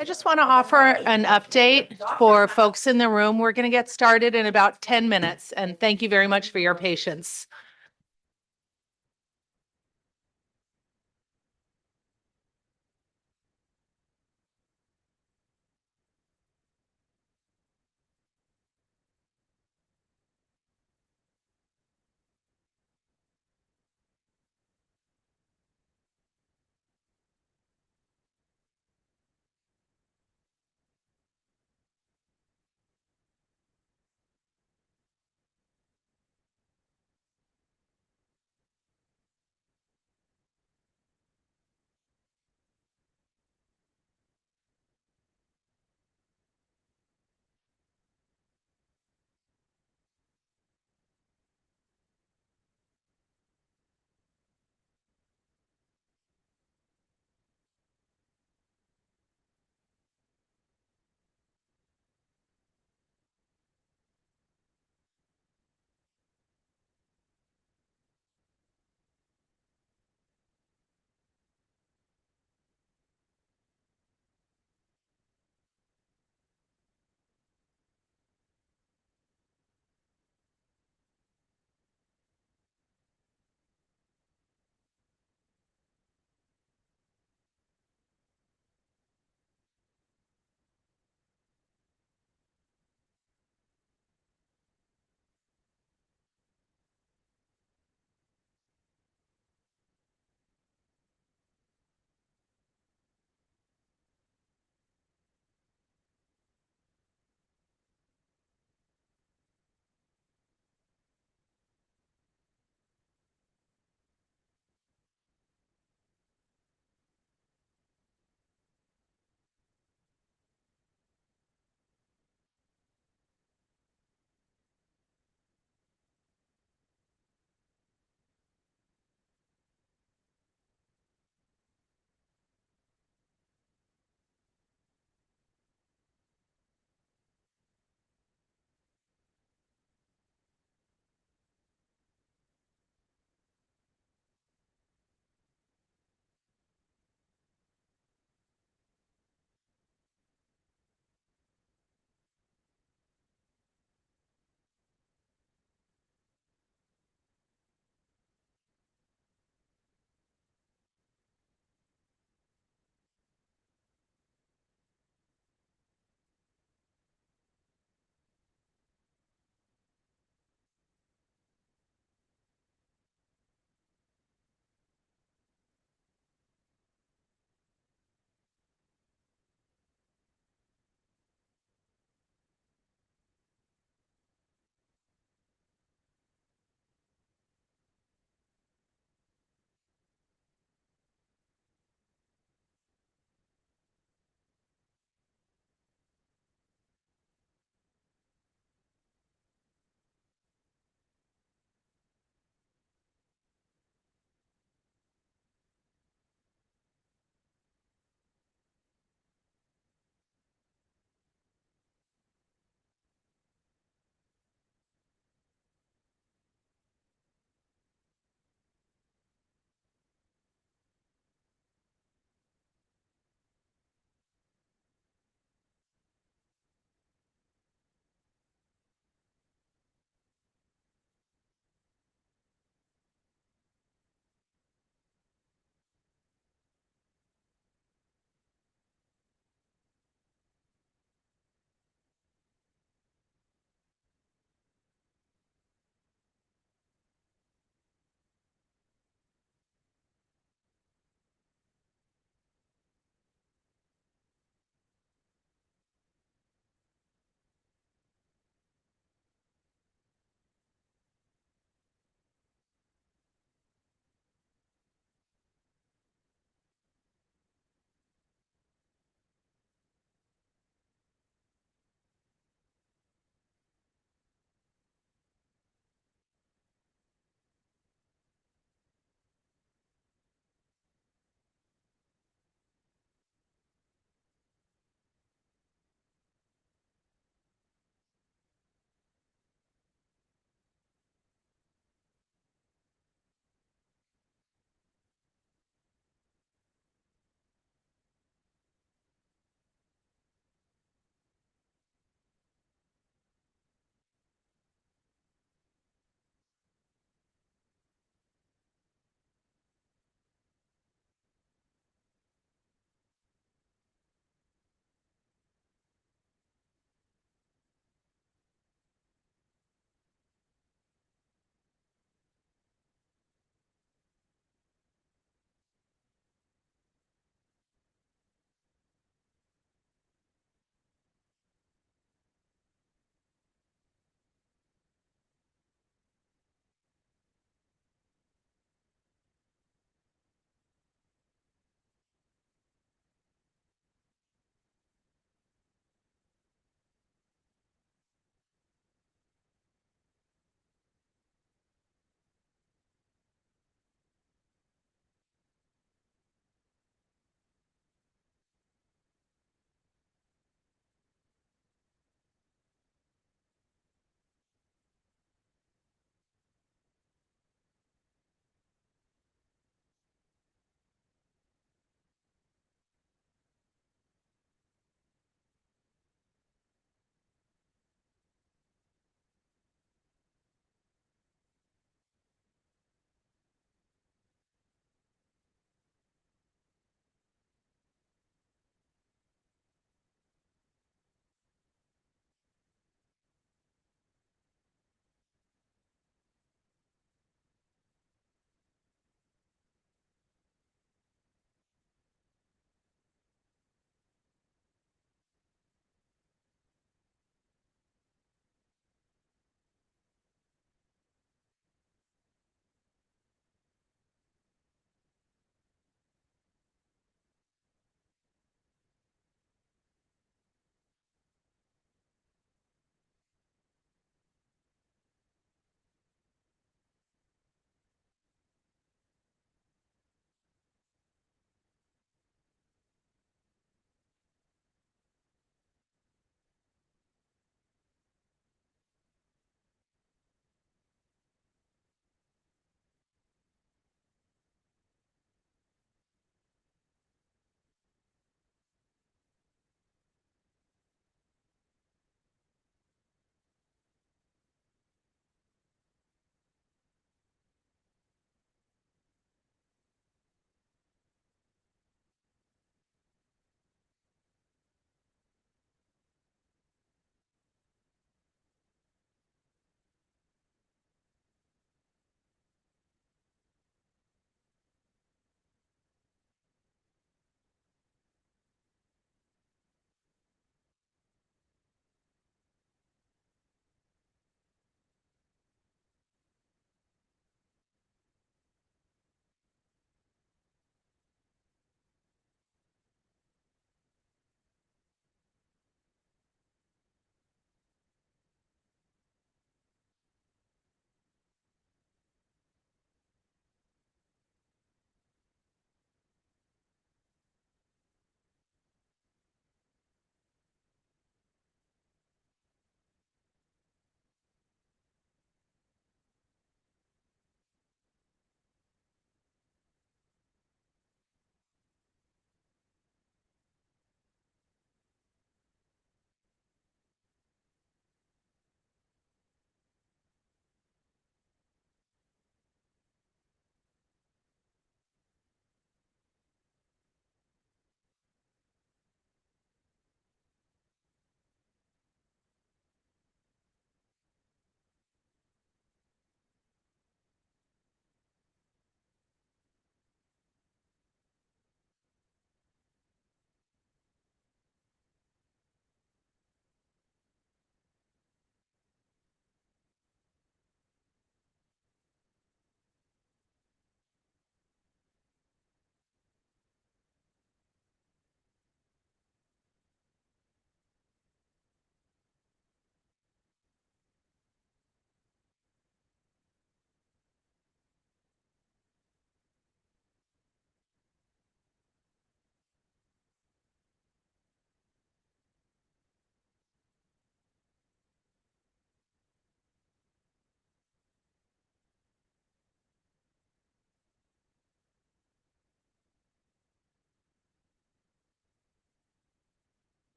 I just want to offer an update for folks in the room. We're going to get started in about 10 minutes, and thank you very much for your patience.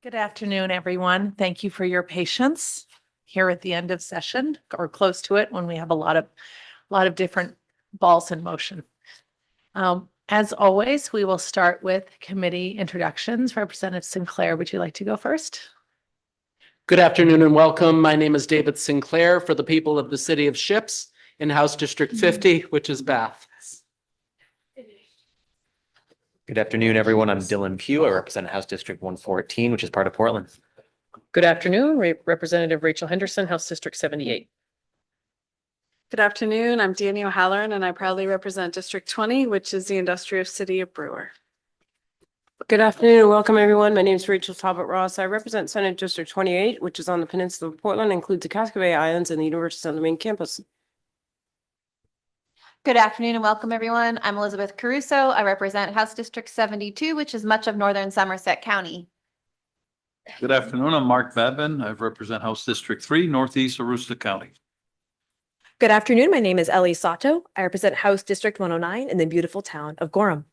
Good afternoon, everyone. Thank you for your patience here at the end of session or close to it when we have a lot of different balls in motion. As always, we will start with committee introductions. Representative Sinclair, would you like to go first? Good afternoon and welcome. My name is David Sinclair for the people of the City of Ships in House District 50, which is Bath. Good afternoon, everyone. I'm Dylan Pugh. I represent House District 114, which is part of Portland. Good afternoon, Representative Rachel Henderson, House District 78. Good afternoon. I'm Danny O'Halloran and I proudly represent District 20, which is the industrial city of Brewer. Good afternoon and welcome, everyone. My name is Rachel Talbot Ross. I represent Senate District 28, which is on the peninsula of Portland, includes the Cascade Islands and the University of the Maine campus. Good afternoon and welcome, everyone. I'm Elizabeth Caruso. I represent House District 72, which is much of northern Somerset County. Good afternoon. I'm Mark Babin. I represent House District 3, Northeast Aroostook County. Good afternoon. My name is Ellie Sato. I represent House District 109 in the beautiful town of Gorham.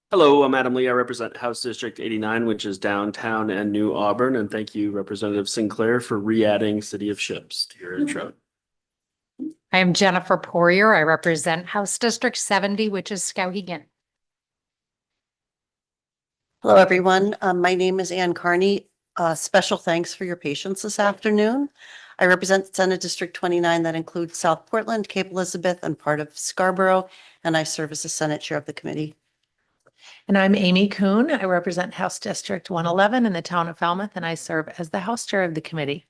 Hello, I'm Adam Lee. I represent House District 89, which is downtown and New Auburn. And thank you, Representative Sinclair, for re-adding City of Ships to your intro. I am Jennifer Poirier. I represent House District 70, which is Skowhegan. Hello, everyone. My name is Ann Carney. Special thanks for your patience this afternoon. I represent Senate District 29 that includes South Portland, Cape Elizabeth, and part of Scarborough, and I serve as the Senate Chair of the committee. And I'm Amy Kuhn. I represent House District 111 in the town of Falmouth, and I serve as the House Chair of the committee.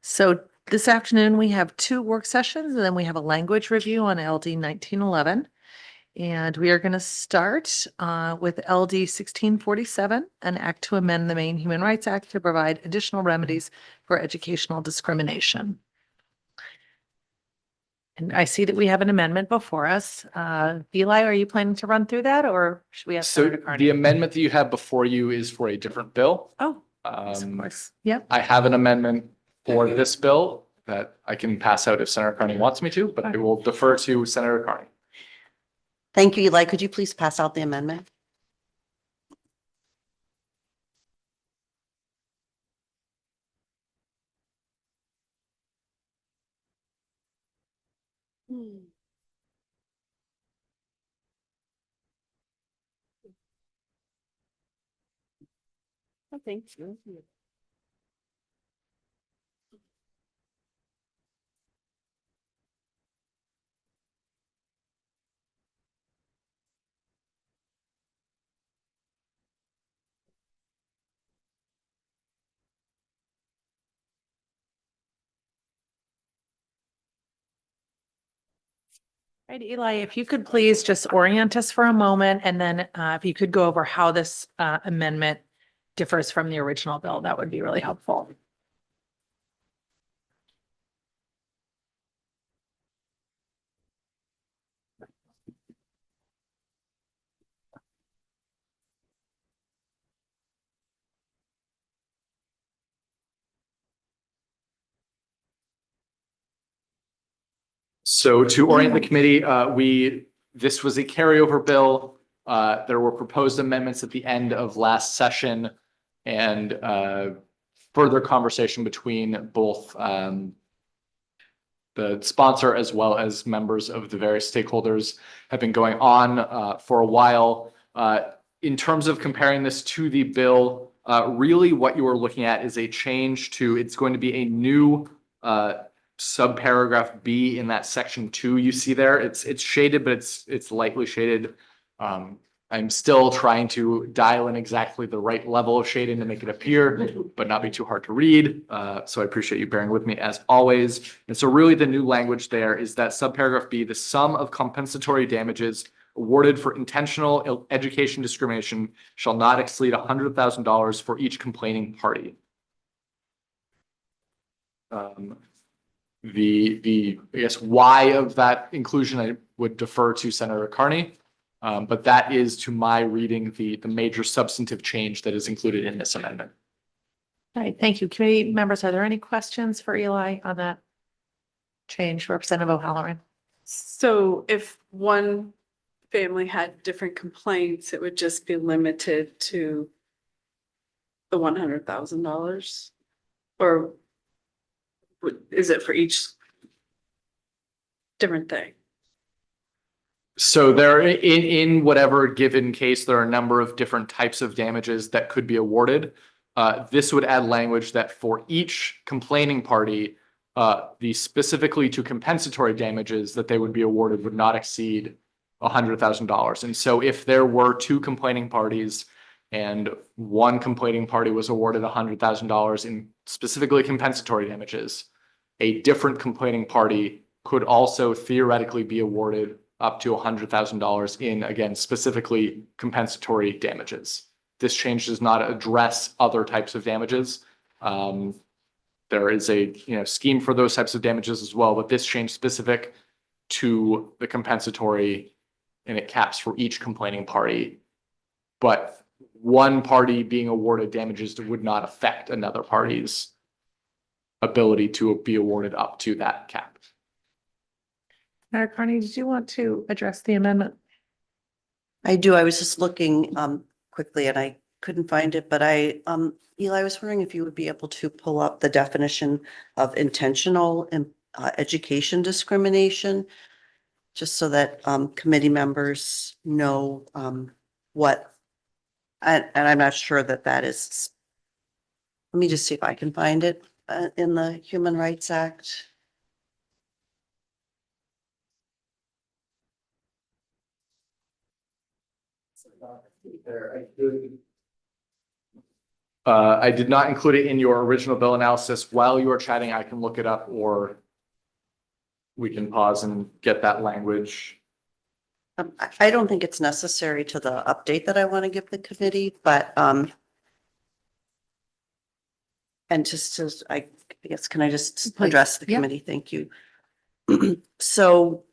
So this afternoon, we have 2 work sessions, and then we have a language review on LD 1911. And we are going to start with LD 1647, an act to amend the Maine Human Rights Act to provide additional remedies for educational discrimination. And I see that we have an amendment before us. Eli, are you planning to run through that or should we have? So the amendment that you have before you is for a different bill. Oh, of course. Yep. I have an amendment for this bill that I can pass out if Senator Carney wants me to, but I will defer to Senator Carney. Thank you, Eli. Could you please pass out the amendment? Oh, thank you. Right, Eli, if you could please just orient us for a moment and then if you could go over how this amendment differs from the original bill, that would be really helpful. So to orient the committee, this was a carryover bill. There were proposed amendments at the end of last session and further conversation between both the sponsor as well as members of the various stakeholders have been going on for a while. In terms of comparing this to the bill, really what you are looking at is a change to, it's going to be a new subparagraph B in that section 2 you see there. It's shaded, but it's lightly shaded. I'm still trying to dial in exactly the right level of shading to make it appear, but not be too hard to read. So I appreciate you bearing with me as always. And so really the new language there is that subparagraph B, the sum of compensatory damages awarded for intentional education discrimination shall not exceed $100,000 for each complaining party. I guess why of that inclusion, I would defer to Senator Carney. But that is, to my reading, the major substantive change that is included in this amendment. All right, thank you. Committee members, are there any questions for Eli on that change? Representative O'Halloran. So if one family had different complaints, it would just be limited to the $100,000? Or is it for each different thing? So there, in whatever given case, there are a number of different types of damages that could be awarded. This would add language that for each complaining party, the specifically to compensatory damages that they would be awarded would not exceed $100,000. And so if there were two complaining parties and one complaining party was awarded $100,000 in specifically compensatory damages, a different complaining party could also theoretically be awarded up to $100,000 in, again, specifically compensatory damages. This change does not address other types of damages. There is a scheme for those types of damages as well, but this change specific to the compensatory, and it caps for each complaining party. But one party being awarded damages would not affect another party's ability to be awarded up to that cap. Mayor Carney, did you want to address the amendment? I do. I was just looking quickly and I couldn't find it, but Eli, I was wondering if you would be able to pull up the definition of intentional education discrimination, just so that committee members know what, and I'm not sure that that is. Let me just see if I can find it in the Human Rights Act. I did not include it in your original bill analysis. While you are chatting, I can look it up, or we can pause and get that language. I don't think it's necessary to the update that I want to give the committee, but and just I guess, can I just Please. address the Yeah. committee? Thank you. So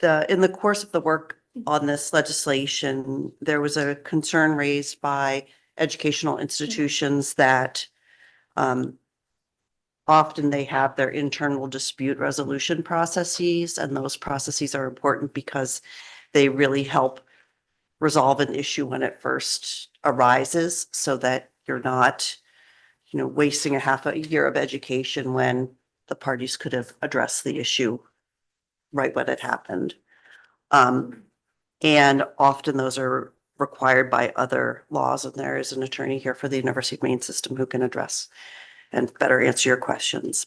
in the course of the work on this legislation, there was a concern raised by educational institutions that often they have their internal dispute resolution processes, and those processes are important because they really help resolve an issue when it first arises, so that you're not, wasting a half a year of education when the parties could have addressed the issue right when it happened. And often those are required by other laws, and there is an attorney here for the University of Maine system who can address and better answer your questions.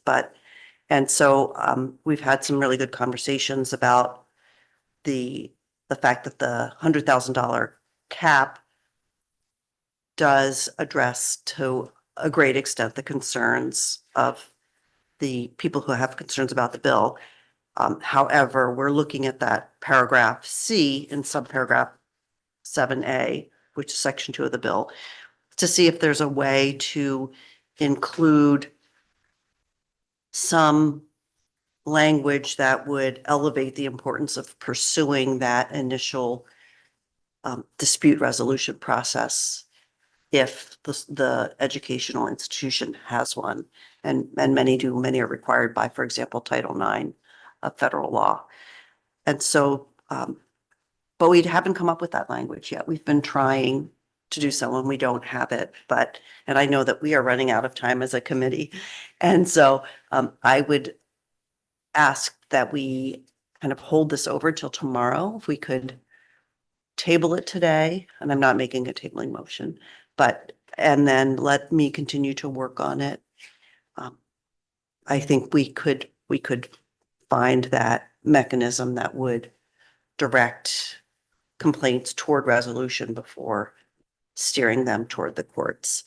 And so we've had some really good conversations about the fact that the $100,000 cap does address to a great extent the concerns of the people who have concerns about the bill. However, we're looking at that paragraph C in subparagraph 7A, which is section 2 of the bill, to see if there's a way to include some language that would elevate the importance of pursuing that initial dispute resolution process if the educational institution has one. And many do, many are required by, for example, Title IX of federal law. And so, but we haven't come up with that language yet. We've been trying to do so and we don't have it, and I know that we are running out of time as a committee. And so I would ask that we kind of hold this over till tomorrow. If we could table it today, and I'm not making a tabling motion, and then let me continue to work on it. I think we could find that mechanism that would direct complaints toward resolution before steering them toward the courts.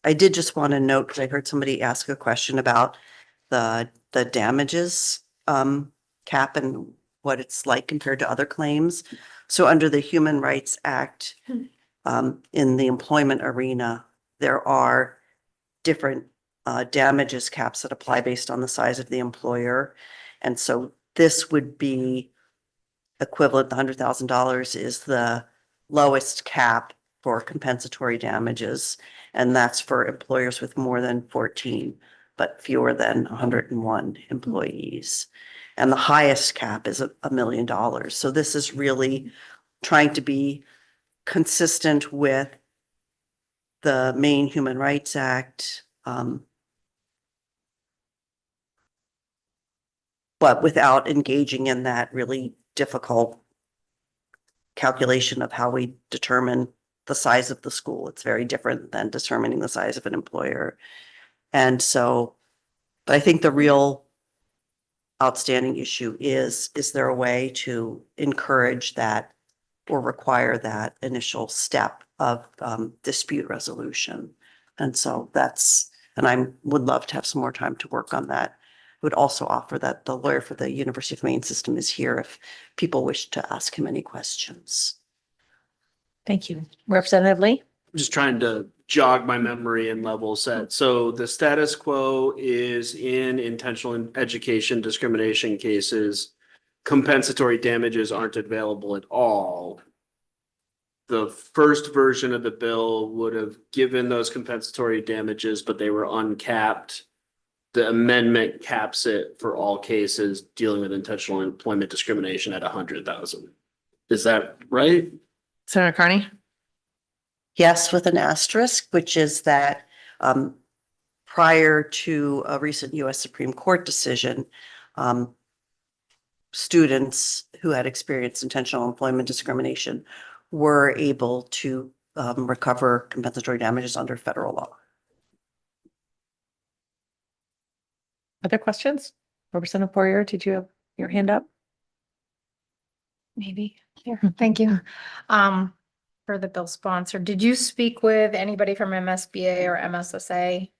I did just want to note, because I heard somebody ask a question about the damages cap and what it's like compared to other claims. So under the Human Rights Act, in the employment arena, there are different damages caps that apply based on the size of the employer. And so this would be equivalent, the $100,000 is the lowest cap for compensatory damages. And that's for employers with more than 14, but fewer than 101 employees. And the highest cap is $1 million. So this is really trying to be consistent with the Maine Human Rights Act, but without engaging in that really difficult calculation of how we determine the size of the school. It's very different than determining the size of an employer. And so, but I think the real outstanding issue is there a way to encourage that or require that initial step of dispute resolution? And so and I would love to have some more time to work on that. I would also offer that the lawyer for the University of Maine system is here if people wish to ask him any questions. Thank you. Representative Lee? I'm just trying to jog my memory and level set. So the status quo is in intentional education discrimination cases, compensatory damages aren't available at all. The first version of the bill would have given those compensatory damages, but they were uncapped. The amendment caps it for all cases dealing with intentional employment discrimination at 100,000. Is that right? Senator Carney? Yes, with an asterisk, which is that prior to a recent US Supreme Court decision, students who had experienced intentional employment discrimination were able to recover compensatory damages under federal law. Other questions? Representative Poirier, did you have your hand up? Maybe. Here, thank you. For the bill sponsor, did you speak with anybody from MSBA or MSSA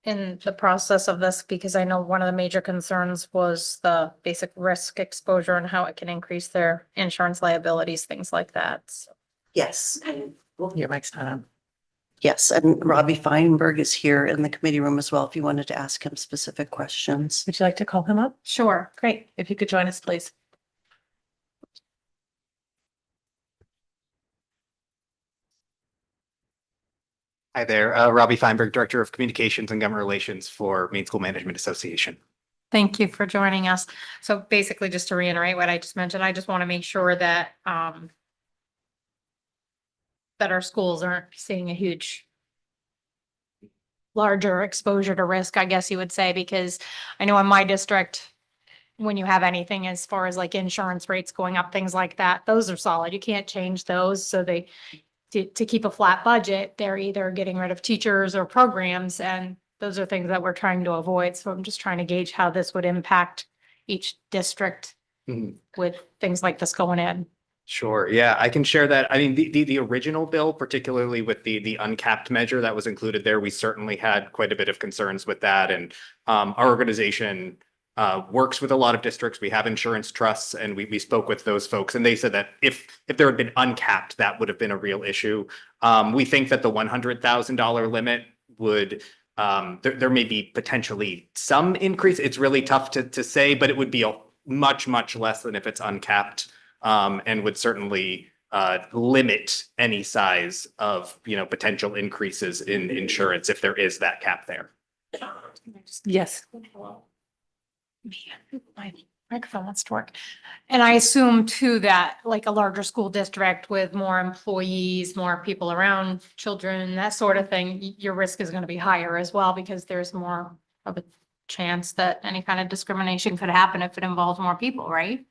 in the process of this? Because I know one of the major concerns was the basic risk exposure and how it can increase their insurance liabilities, things like that. So. Yes. Your mic's not on. Yes, and Robbie Feinberg is here in the committee room as well if you wanted to ask him specific questions. Would you like to call him up? Sure. Great. If you could join us, please. Hi there, Robbie Feinberg, Director of Communications and Government Relations for Maine School Management Association. Thank you for joining us. So basically, just to reiterate what I just mentioned, I just want to make sure that that our schools aren't seeing a larger exposure to risk, I guess you would say, because I know in my district, when you have anything as far as like insurance rates going up, things like that, those are solid. You can't change those. So to keep a flat budget, they're either getting rid of teachers or programs, and those are things that we're trying to avoid. So I'm just trying to gauge how this would impact each district with things like this going in. Sure. Yeah, I can share that. I mean, the original bill, particularly with the uncapped measure that was included there, we certainly had quite a bit of concerns with that. And our organization works with a lot of districts. We have insurance trusts, and we spoke with those folks, and they said that if there had been uncapped, that would have been a real issue. We think that the $100,000 limit would there may be potentially some increase. It's really tough to say, but it would be a much less than if it's uncapped. And would certainly limit any size of, potential increases in insurance if there is that cap there. Yes. My microphone wants to work. And I assume too that like a larger school district with more employees, more people around children, that sort of thing, your risk is going to be higher as well, because there's more of a chance that any kind of discrimination could happen if it involves more people, right?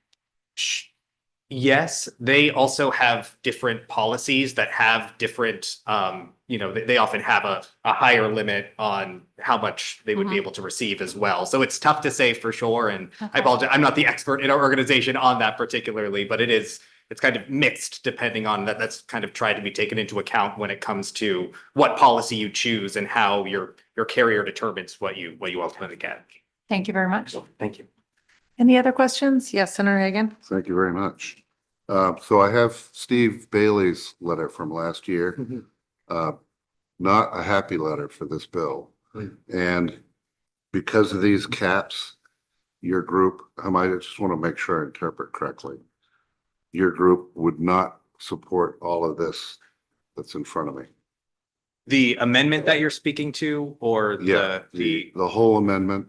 Yes, they also have different policies that have different, they often have a higher limit on how much they would be able to receive as well. So it's tough to say for sure. And I apologize, I'm not the expert in our organization on that particularly, but it's kind of mixed depending on that. That's kind of tried to be taken into account when it comes to what policy you choose and how your carrier determines what you ultimately get. Thank you very much. Thank you. Any other questions? Yes, Senator Hagan. Thank you very much. So I have Steve Bailey's letter from last year. Not a happy letter for this bill. And because of these caps, your group, I just want to make sure I interpret correctly. Your group would not support all of this that's in front of me. The amendment that you're speaking to, or the whole amendment?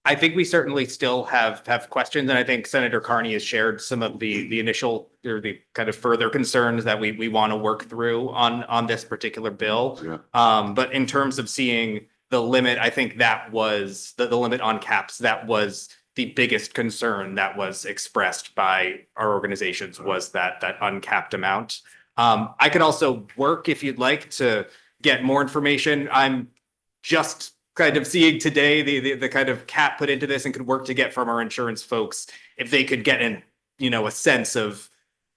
I think we certainly still have questions, and I think Senator Carney has shared some of the initial or the kind of further concerns that we want to work through on this particular bill. Yeah. But in terms of seeing the limit, I think that was the limit on caps. That was the biggest concern that was expressed by our organizations, was that uncapped amount. I could also work, if you'd like, to get more information. I'm just kind of seeing today the kind of cap put into this, and could work to get from our insurance folks if they could get a sense of,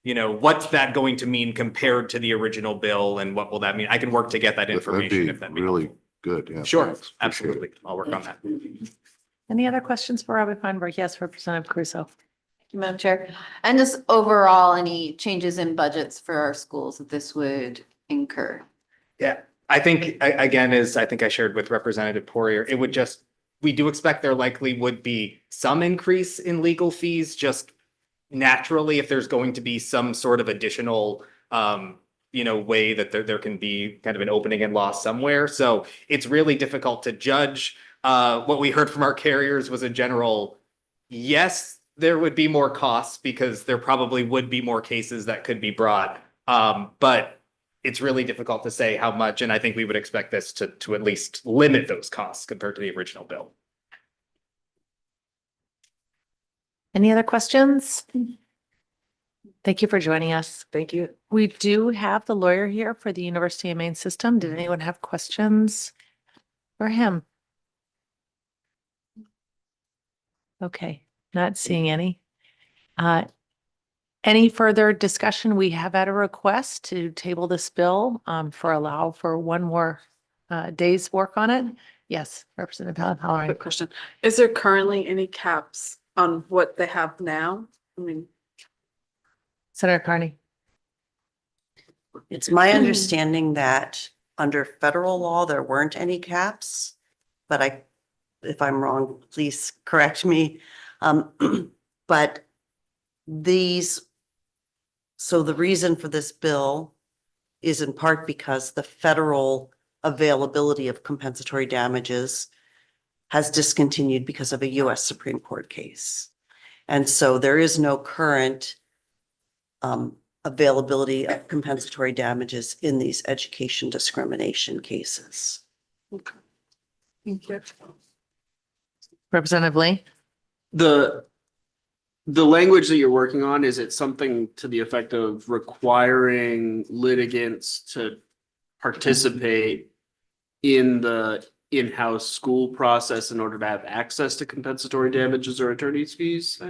what's that going to mean compared to the original bill, and what will that mean? I can work to get that information if that'd be really helpful. good. Yeah. Sure, thanks. Appreciate it. absolutely. I'll work on that. Any other questions for Robert Feinberg? Yes, Representative Crusoe. Madam Chair, and just overall, any changes in budgets for our schools that this would incur? Yeah, I think, again, as I think I shared with Representative Poirier, it would just, we do expect there likely would be some increase in legal fees, just naturally, if there's going to be some sort of additional, way that there can be kind of an opening and loss somewhere. So it's really difficult to judge. What we heard from our carriers was a general, yes, there would be more costs because there probably would be more cases that could be brought. But it's really difficult to say how much, and I think we would expect this to at least limit those costs compared to the original bill. Any other questions? Thank you for joining us. Thank you. We do have the lawyer here for the University of Maine system. Did anyone have questions for him? Okay, not seeing any. Any further discussion? We have had a request to table this bill allow for one more day's work on it. Yes, Representative Halloran. Quick question. Is there currently any caps on what they have now? I mean, Senator Carney. It's my understanding that under federal law, there weren't any caps, but if I'm wrong, please correct me. But so the reason for this bill is in part because the federal availability of compensatory damages has discontinued because of a US Supreme Court case. And so there is no current availability of compensatory damages in these education discrimination cases. okay. Thank you. Representative Lee. The language that you're working on, is it something to the effect of requiring litigants to participate in the in-house school process in order to have access to compensatory damages or attorney's fees?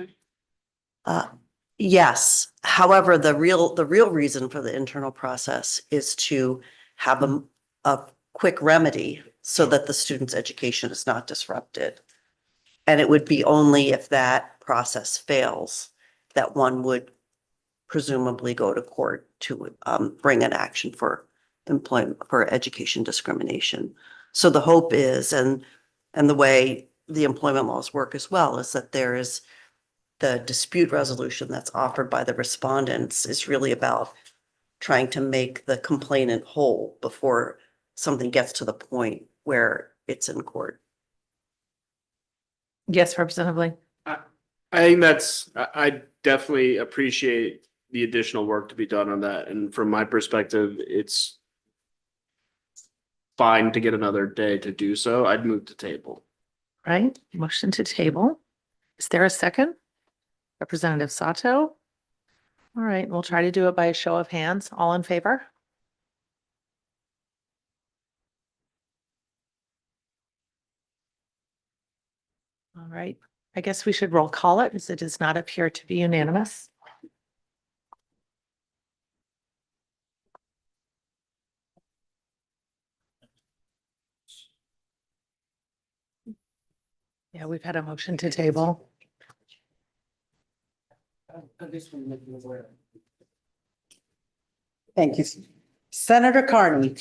Yes. However, the real reason for the internal process is to have a quick remedy so that the student's education is not disrupted. And it would be only if that process fails that one would presumably go to court to bring an action for employment, for education discrimination. So the hope is, and the way the employment laws work as well, is that there is the dispute resolution that's offered by the respondents is really about trying to make the complainant whole before something gets to the point where it's in court. Yes, Representative Lee. I think I definitely appreciate the additional work to be done on that. And from my perspective, it's fine to get another day to do so. I'd move to table. Right, motion to table. Is there a second? Representative Sato. All right, we'll try to do it by a show of hands. All in favor? All right, I guess we should roll call it, as it does not appear to be unanimous. Yeah, we've had a motion to table. Thank you. Senator Carney.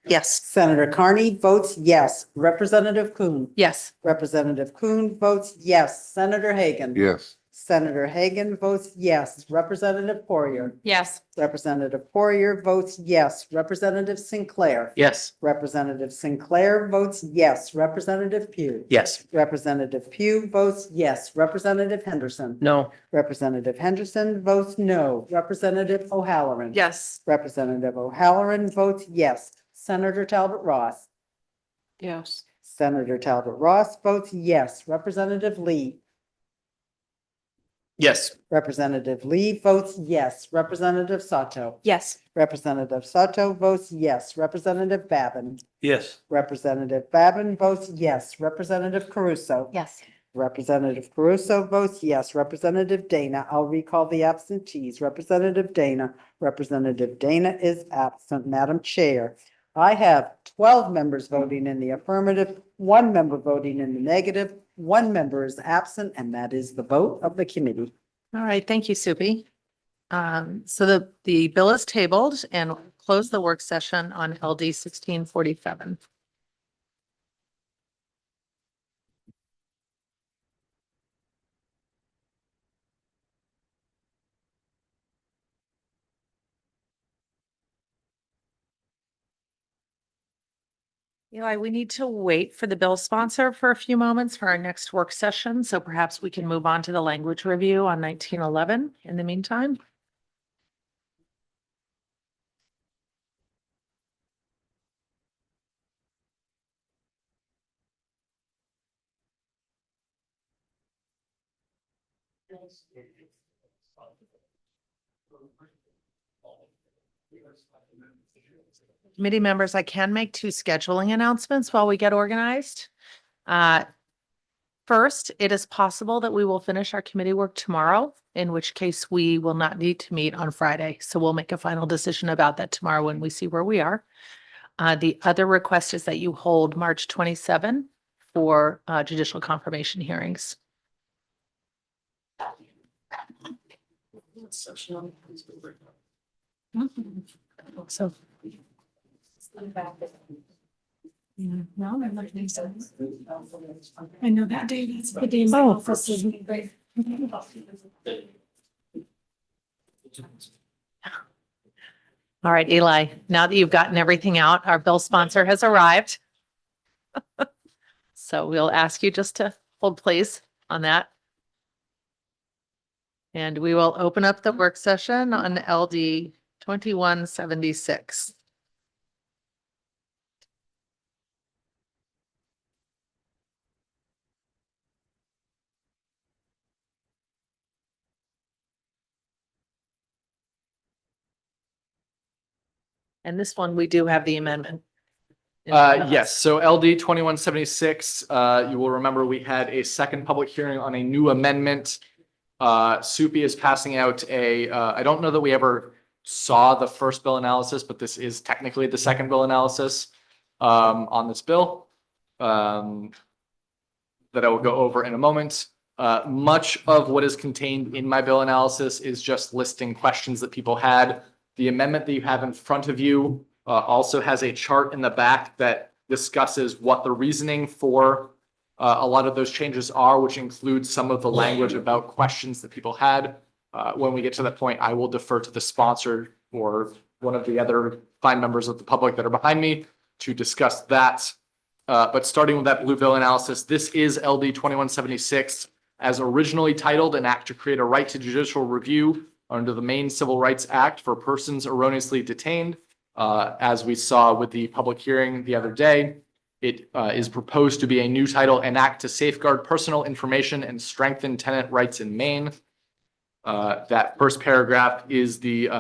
Yes. Senator Carney votes yes. Representative Kuhn. Yes. Representative Kuhn votes yes. Senator Hagan. Yes. Senator Hagan votes yes. Representative Poirier. Yes. Representative Poirier votes yes. Representative Sinclair. Yes. Representative Sinclair votes yes. Representative Pugh. Yes. Representative Pugh votes yes. Representative Henderson. No. Representative Henderson votes no. Representative O'Halloran. Yes. Representative O'Halloran votes yes. Senator Talbot Ross. Yes. Senator Talbot Ross votes yes. Representative Lee. Yes. Representative Lee votes yes. Representative Sato. Yes. Representative Sato votes yes. Representative Babin. Yes. Representative Babin votes yes. Representative Caruso. Yes. Representative Caruso votes yes. Representative Dana, I'll recall the absentees. Representative Dana. Representative Dana is absent. Madam Chair, I have 12 members voting in the affirmative, 1 member voting in the negative, 1 member is absent, and that is the vote of the committee. All right, thank you, Supi. So the bill is tabled and we'll close the work session on LD 1647. Eli, we need to wait for the bill sponsor for a few moments for our next work session, so perhaps we can move on to the language review on 1911 in the meantime. Committee members, I can make 2 scheduling announcements while we get organized. First, it is possible that we will finish our committee work tomorrow, in which case we will not need to meet on Friday. So we'll make a final decision about that tomorrow when we see where we are. The other request is that you hold March 27 for judicial confirmation hearings. So. No, that makes sense. I know that day, that's the day. my office is great. All right, Eli, now that you've gotten everything out, our bill sponsor has arrived. So we'll ask you just to hold please on that. And we will open up the work session on LD 2176. And this one, we do have the amendment. Yes, so LD 2176, you will remember we had a second public hearing on a new amendment. Supi is passing out I don't know that we ever saw the first bill analysis, but this is technically the second bill analysis on this bill that I will go over in a moment. Much of what is contained in my bill analysis is just listing questions that people had. The amendment that you have in front of you also has a chart in the back that discusses what the reasoning for a lot of those changes are, which includes some of the language about questions that people had. When we get to that point, I will defer to the sponsor or one of the other fine members of the public that are behind me to discuss that. But starting with that blue bill analysis, this is LD 2176 as originally titled, an act to create a right to judicial review under the Maine Civil Rights Act for persons erroneously detained. As we saw with the public hearing the other day, it is proposed to be a new title, an act to safeguard personal information and strengthen tenant rights in Maine. That first paragraph is the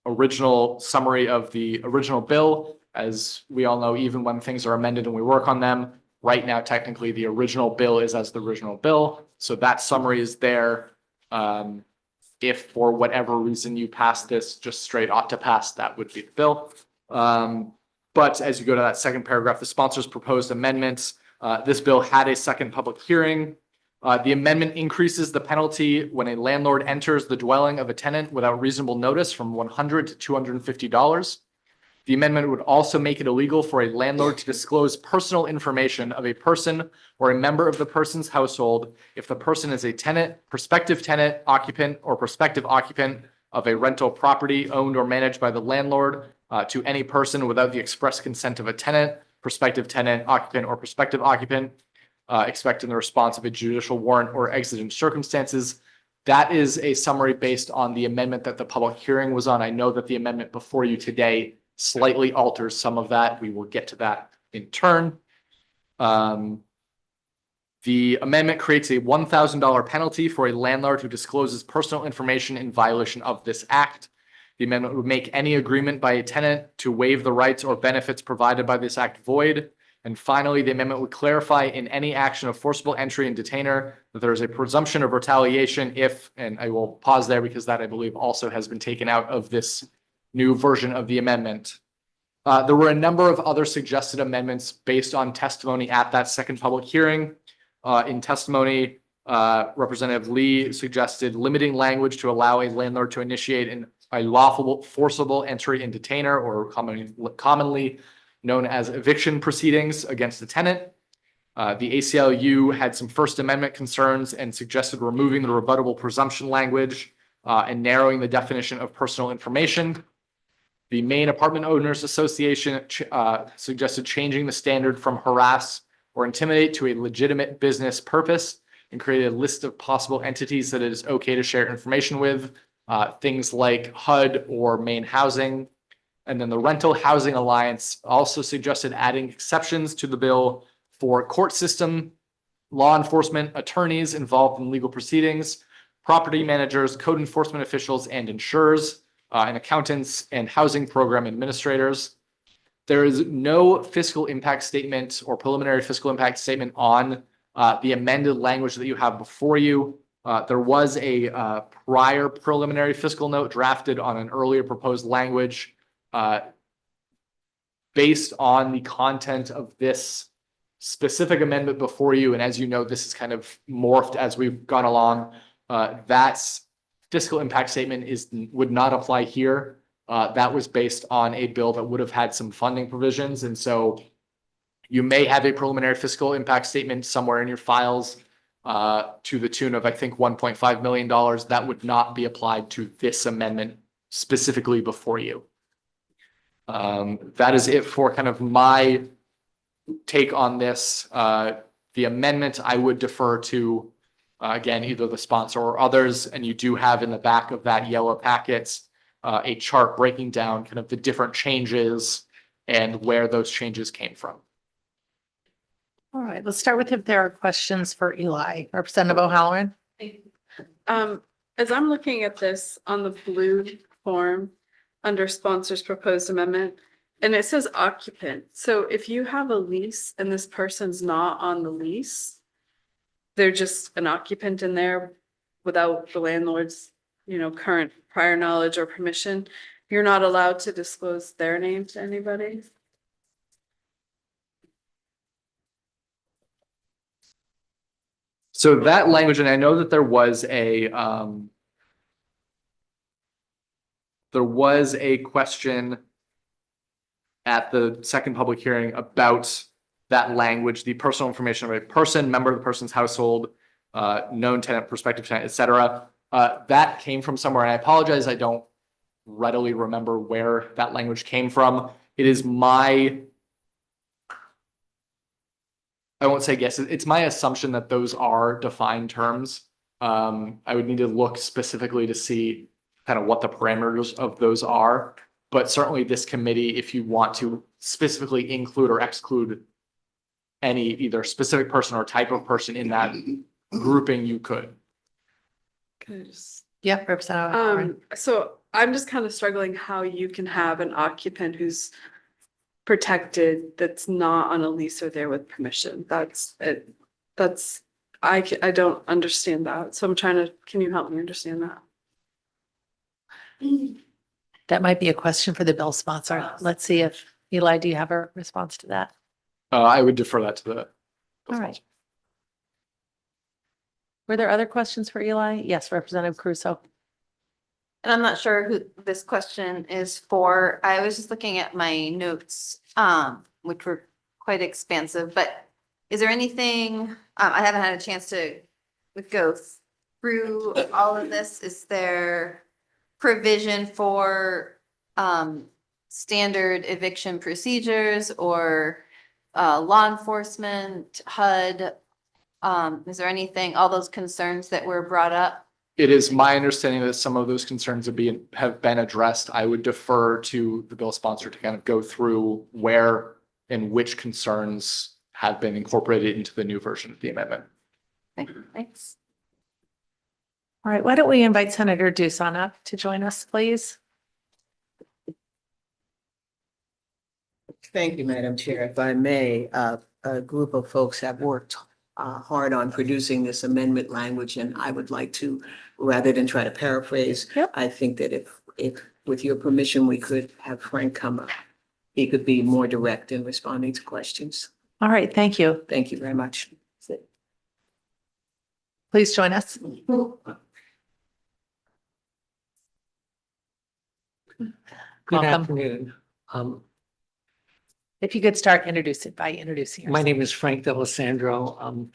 original summary of the original bill. As we all know, even when things are amended and we work on them, right now, technically, the original bill is as the original bill. So that summary is there. If for whatever reason you pass this just straight ought to pass, that would be the bill. But as you go to that second paragraph, the sponsor's proposed amendments. This bill had a second public hearing. The amendment increases the penalty when a landlord enters the dwelling of a tenant without reasonable notice from $100 to $250. The amendment would also make it illegal for a landlord to disclose personal information of a person or a member of the person's household if the person is a tenant, prospective tenant, occupant, or prospective occupant of a rental property owned or managed by the landlord to any person without the express consent of a tenant, prospective tenant, occupant, or prospective occupant, expected in the response of a judicial warrant or exigent circumstances. That is a summary based on the amendment that the public hearing was on. I know that the amendment before you today slightly alters some of that. We will get to that in turn. The amendment creates a $1,000 penalty for a landlord who discloses personal information in violation of this act. The amendment would make any agreement by a tenant to waive the rights or benefits provided by this act void. And finally, the amendment would clarify in any action of forcible entry and detainer that there is a presumption of retaliation if, and I will pause there because that I believe also has been taken out of this new version of the amendment. There were a number of other suggested amendments based on testimony at that second public hearing. In testimony, Representative Lee suggested limiting language to allow a landlord to initiate a lawful forcible entry and detainer, or commonly known as eviction proceedings against the tenant. The ACLU had some First Amendment concerns and suggested removing the rebuttable presumption language and narrowing the definition of personal information. The Maine Apartment Owners Association suggested changing the standard from harass or intimidate to a legitimate business purpose and create a list of possible entities that it is okay to share information with, things like HUD or Maine Housing. And then the Rental Housing Alliance also suggested adding exceptions to the bill for court system, law enforcement, attorneys involved in legal proceedings, property managers, code enforcement officials, and insurers, and accountants and housing program administrators. There is no fiscal impact statement or preliminary fiscal impact statement on the amended language that you have before you. There was a prior preliminary fiscal note drafted on an earlier proposed language based on the content of this specific amendment before you. And as you know, this is kind of morphed as we've gone along. That fiscal impact statement would not apply here. That was based on a bill that would have had some funding provisions. And so you may have a preliminary fiscal impact statement somewhere in your files to the tune of, I think, $1.5 million. That would not be applied to this amendment specifically before you. That is it for kind of my take on this. The amendment I would defer to, again, either the sponsor or others. And you do have in the back of that yellow packet a chart breaking down kind of the different changes and where those changes came from. All right, let's start with if there are questions for Eli. Representative O'Halloran. As I'm looking at this on the blue form under sponsors proposed amendment, and it says occupant. So if you have a lease and this person's not on the lease, they're just an occupant in there without the landlord's, current prior knowledge or permission, you're not allowed to disclose their name to anybody? So that language, and I know that there was a question at the second public hearing about that language, the personal information of a person, member of the person's household, known tenant, prospective tenant, et cetera. That came from somewhere, and I apologize, I don't readily remember where that language came from. It is I won't say guess, it's my assumption that those are defined terms. I would need to look specifically to see kind of what the parameters of those are. But certainly this committee, if you want to specifically include or exclude any either specific person or type of person in that grouping, you could. Yeah, Representative O'Halloran. So I'm just kind of struggling how you can have an occupant who's protected that's not on a lease or there with permission. That's it. I don't understand that. So can you help me understand that? That might be a question for the bill sponsor. Let's see if, Eli, do you have a response to that? I would defer that to the bill All sponsor. right. Were there other questions for Eli? Yes, Representative Crusoe. And I'm not sure who this question is for. I was just looking at my notes, which were quite expansive, but is there anything, I haven't had a chance to go through all of this. Is there provision for, standard eviction procedures or, law enforcement, HUD? Is there anything, all those concerns that were brought up? It is my understanding that some of those concerns have been addressed. I would defer to the bill sponsor to kind of go through where and which concerns have been incorporated into the new version of the amendment. Thanks. All right, why don't we invite Senator Doosan up to join us, please? Thank you, Madam Chair. If I may, a group of folks have worked hard on producing this amendment language, and I would like to, rather than try to paraphrase, I think that if, with your permission, we could have Frank come up. He could be more direct in responding to questions. All right, thank you. Thank you very much. Please join us. Good Welcome. afternoon. If you could start introducing yourself. My name is Frank D'Alessandro. I'm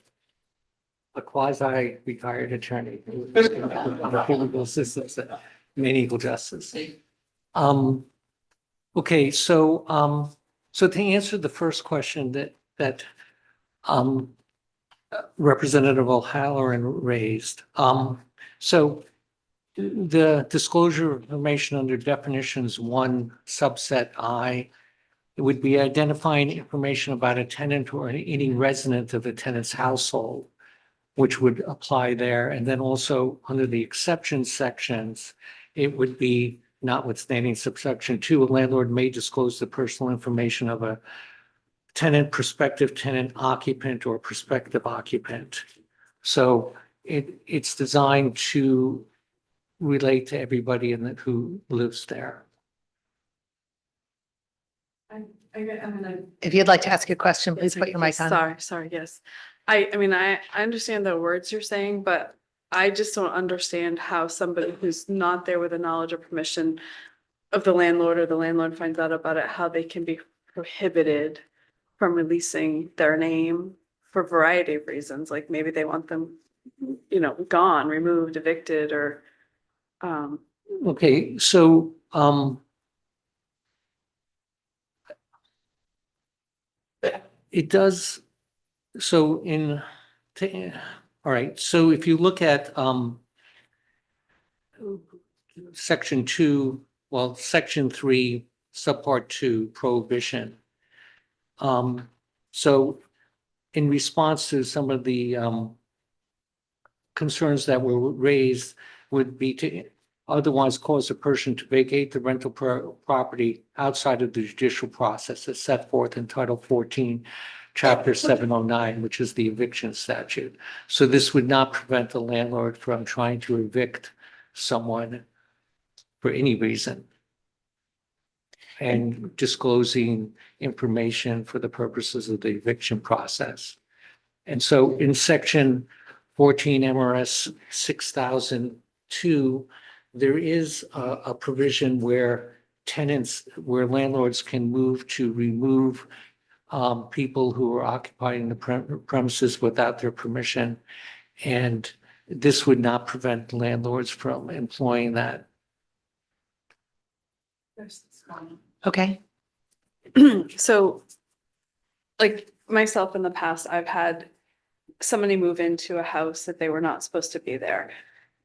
a quasi-retired attorney. Legal assistance at Maine Eagle Justice. Okay, so to answer the first question that Representative O'Halloran raised, so the disclosure of information under definitions 1 subset I, it would be identifying information about a tenant or any resident of the tenant's household, which would apply there. And then also under the exceptions sections, it would be notwithstanding subsection 2, a landlord may disclose the personal information of a tenant, prospective tenant, occupant, or prospective occupant. So it's designed to relate to everybody who lives there. If you'd like to ask a question, please put your mic on. Sorry, yes. I mean, I understand the words you're saying, but I just don't understand how somebody who's not there with the knowledge or permission of the landlord, or the landlord finds out about it, how they can be prohibited from releasing their name for a variety of reasons. Like maybe they want them, gone, removed, evicted, or Okay, so it does, so all right, so if you look at section 2, well, section 3, subpart 2, prohibition. So in response to some of the concerns that were raised would be to otherwise cause a person to vacate the rental property outside of the judicial process as set forth in Title 14, Chapter 709, which is the eviction statute. So this would not prevent the landlord from trying to evict someone for any reason and disclosing information for the purposes of the eviction process. And so in section 14 MRS 6002, there is a provision where landlords can move to remove people who are occupying the premises without their permission. And this would not prevent landlords from employing that. Okay. so like myself in the past, I've had somebody move into a house that they were not supposed to be there.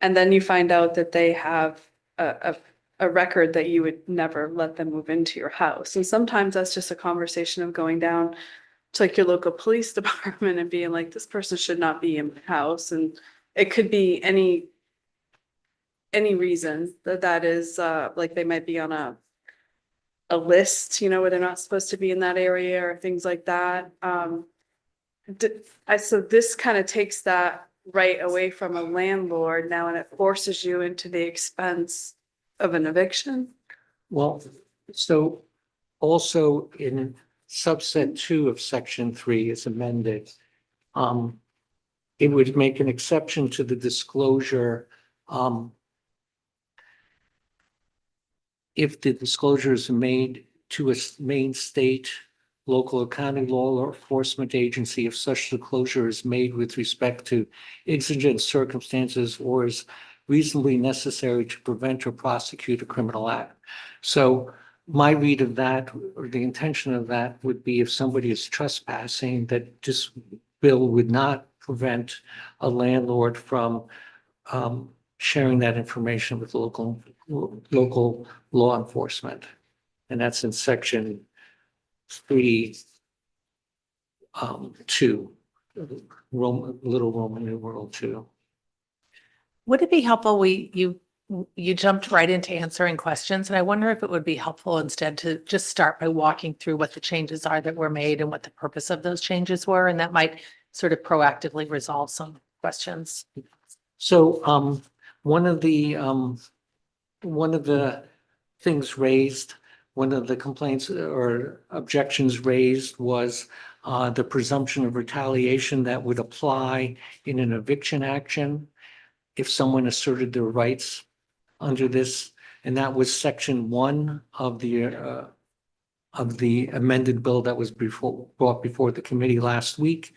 And then you find out that they have a record that you would never let them move into your house. And sometimes that's just a conversation of going down to like your local police department and being like, this person should not be in my house. And it could be any reason that is like they might be on a list, where they're not supposed to be in that area or things like that. So this kind of takes that right away from a landlord now, and it forces you into the expense of an eviction. Well, so also in subset 2 of section 3 is amended. It would make an exception to the disclosure if the disclosure is made to a main state, local or county law enforcement agency, if such disclosure is made with respect to exigent circumstances or is reasonably necessary to prevent or prosecute a criminal act. So my read of that, or the intention of that, would be if somebody is trespassing, that this bill would not prevent a landlord from sharing that information with local law enforcement. And that's in section 3, 2, little Roman numeral 2. Would it be helpful, you jumped right into answering questions, and I wonder if it would be helpful instead to just start by walking through what the changes are that were made and what the purpose of those changes were, and that might sort of proactively resolve some questions. So one of the things raised, one of the complaints or objections raised was the presumption of retaliation that would apply in an eviction action if someone asserted their rights under this, and that was section 1 of the amended bill that was brought before the committee last week.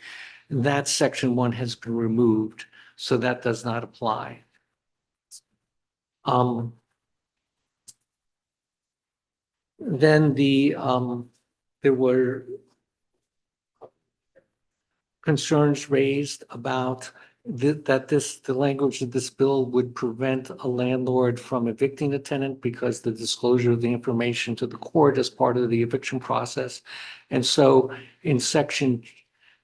That section 1 has been removed, so that does not apply. Then there were concerns raised about the language of this bill would prevent a landlord from evicting a tenant because the disclosure of the information to the court as part of the eviction process. And so in section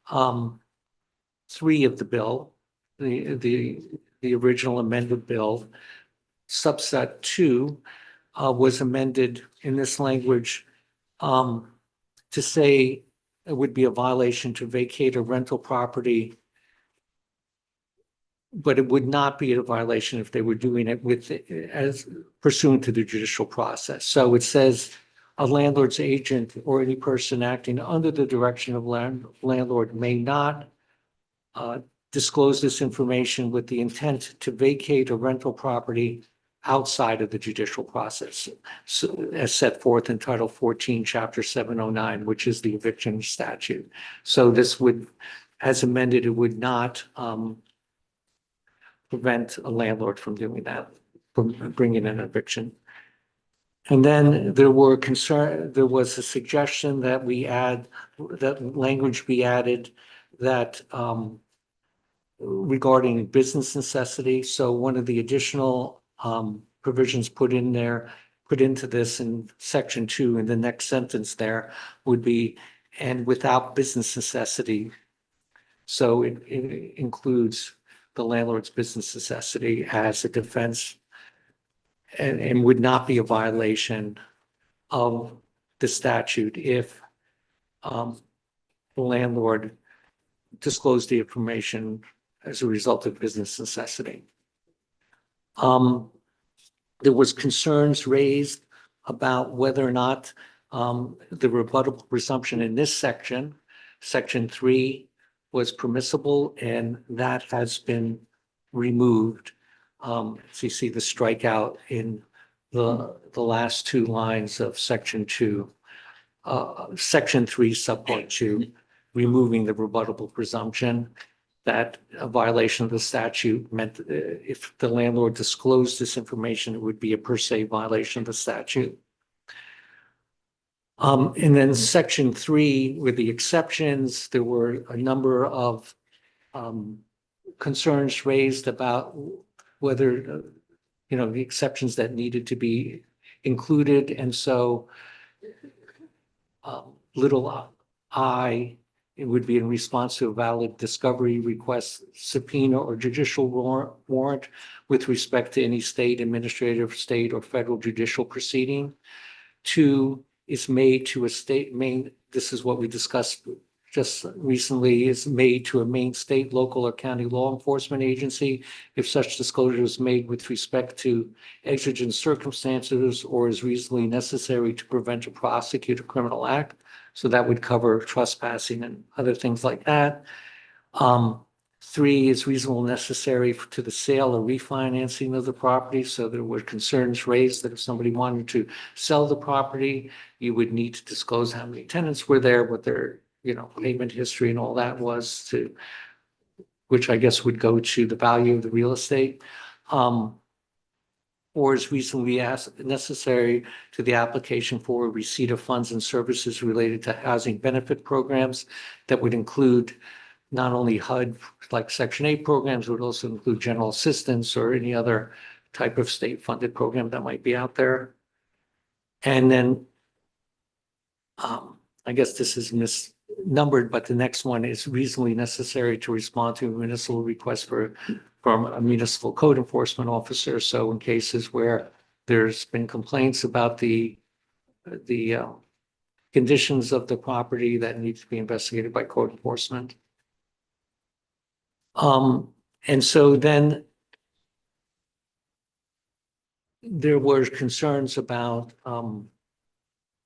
3 of the bill, the original amended bill, subset 2 was amended in this language to say it would be a violation to vacate a rental property, but it would not be a violation if they were doing it as pursuant to the judicial process. So it says a landlord's agent or any person acting under the direction of landlord may not disclose this information with the intent to vacate a rental property outside of the judicial process, so, as set forth in Title 14, Chapter 709, which is the eviction statute. So this would, as amended, it would not prevent a landlord from doing that, from bringing an eviction. And then there was a suggestion that that language be added that regarding business necessity. So one of the additional provisions put into this in section 2, in the next sentence there would be, and without business necessity. So it includes the landlord's business necessity as a defense and would not be a violation of the statute if the landlord disclosed the information as a result of business necessity. There was concerns raised about whether or not the rebuttable presumption in this section, section 3, was permissible, and that has been removed. So you see the strikeout in the last 2 lines of section 2, section 3, subpart 2, removing the rebuttable presumption that a violation of the statute meant if the landlord disclosed this information, it would be a per se violation of the statute. And then section 3, with the exceptions, there were a number of concerns raised about whether, the exceptions that needed to be included. And so little I, it would be in response to a valid discovery request, subpoena, or judicial warrant with respect to any state administrative, state, or federal judicial proceeding. 2 is made to a state main, this is what we discussed just recently, is made to a main state, local, or county law enforcement agency if such disclosure is made with respect to exigent circumstances or is reasonably necessary to prevent or prosecute a criminal act. So that would cover trespassing and other things like that. 3 is reasonable necessary to the sale or refinancing of the property. So there were concerns raised that if somebody wanted to sell the property, you would need to disclose how many tenants were there, what their, payment history and all that was to, which I guess would go to the value of the real estate. Or is reasonably necessary to the application for receipt of funds and services related to housing benefit programs that would include not only HUD, like Section 8 programs, would also include general assistance or any other type of state-funded program that might be out there. And then I guess this is misnumbered, but the next one is reasonably necessary to respond to a municipal request from a municipal code enforcement officer. So in cases where there's been complaints about the conditions of the property that needs to be investigated by code enforcement. And so then there were concerns about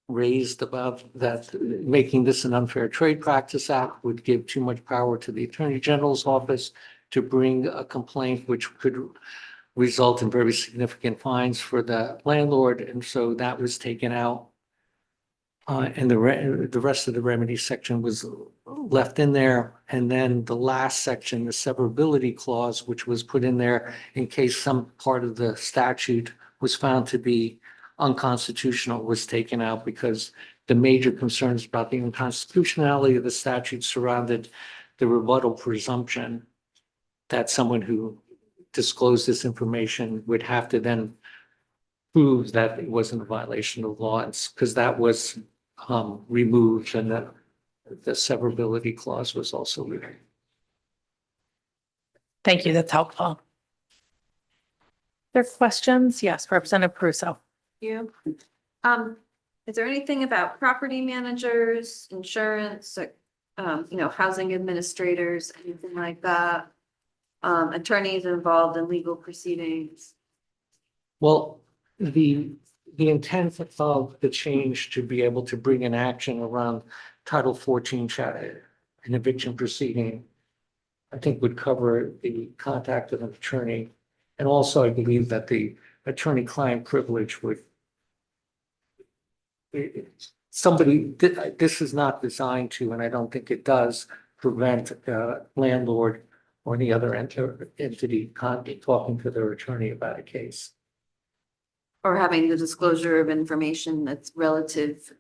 raised about that making this an unfair trade practice act would give too much power to the Attorney General's office to bring a complaint which could result in very significant fines for the landlord. And so that was taken out. And the rest of the remedy section was left in there. And then the last section, the severability clause, which was put in there in case some part of the statute was found to be unconstitutional, was taken out because the major concerns about the unconstitutionality of the statute surrounded the rebuttal presumption that someone who disclosed this information would have to then prove that it wasn't a violation of law, because that was removed, and the severability clause was also removed. Thank you. That's helpful. There are questions? Yes, Representative Caruso. You. Is there anything about property managers, insurance, housing administrators, anything like that? Attorneys involved in legal proceedings? Well, the intent of the change to be able to bring an action around Title 14 an eviction proceeding, I think would cover the contact of an attorney. And also, I believe that the attorney-client privilege would, this is not designed to, and I don't think it does, prevent a landlord or any other entity talking to their attorney about a case. Or having the disclosure of information that's relative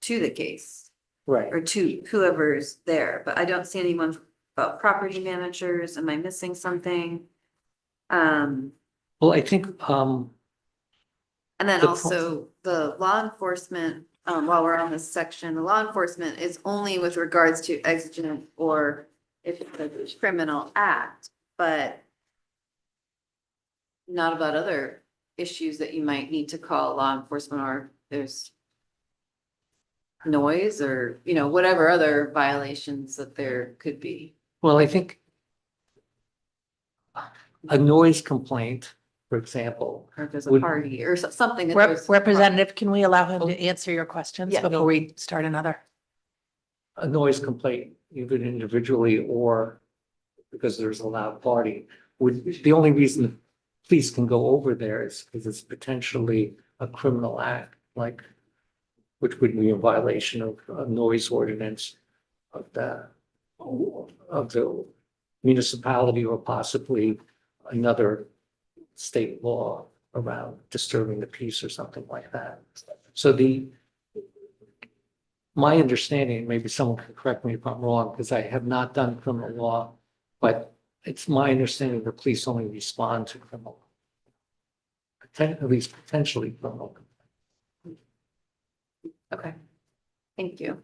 to the case. Right. Or to whoever's there, but I don't see anyone about property managers. Am I missing something? Well, I think, and then also the law enforcement, while we're on this section, the law enforcement is only with regards to exigent or if it's a criminal act, but not about other issues that you might need to call law enforcement, or there's noise or, whatever other violations that there could be. well, I think a noise complaint, for example. Or if there's a would- party or something. that there's- Representative, can we allow him to answer your questions Yeah. before we start another? A noise complaint, either individually or because there's a loud party, the only reason the police can go over there is because it's potentially a criminal act, which would be a violation of a noise ordinance of the municipality, or possibly another state law around disturbing the peace or something like that. So my understanding, maybe someone can correct me if I'm wrong, because I have not done criminal law, but it's my understanding the police only respond to criminal, at least potentially criminal. Okay, thank you.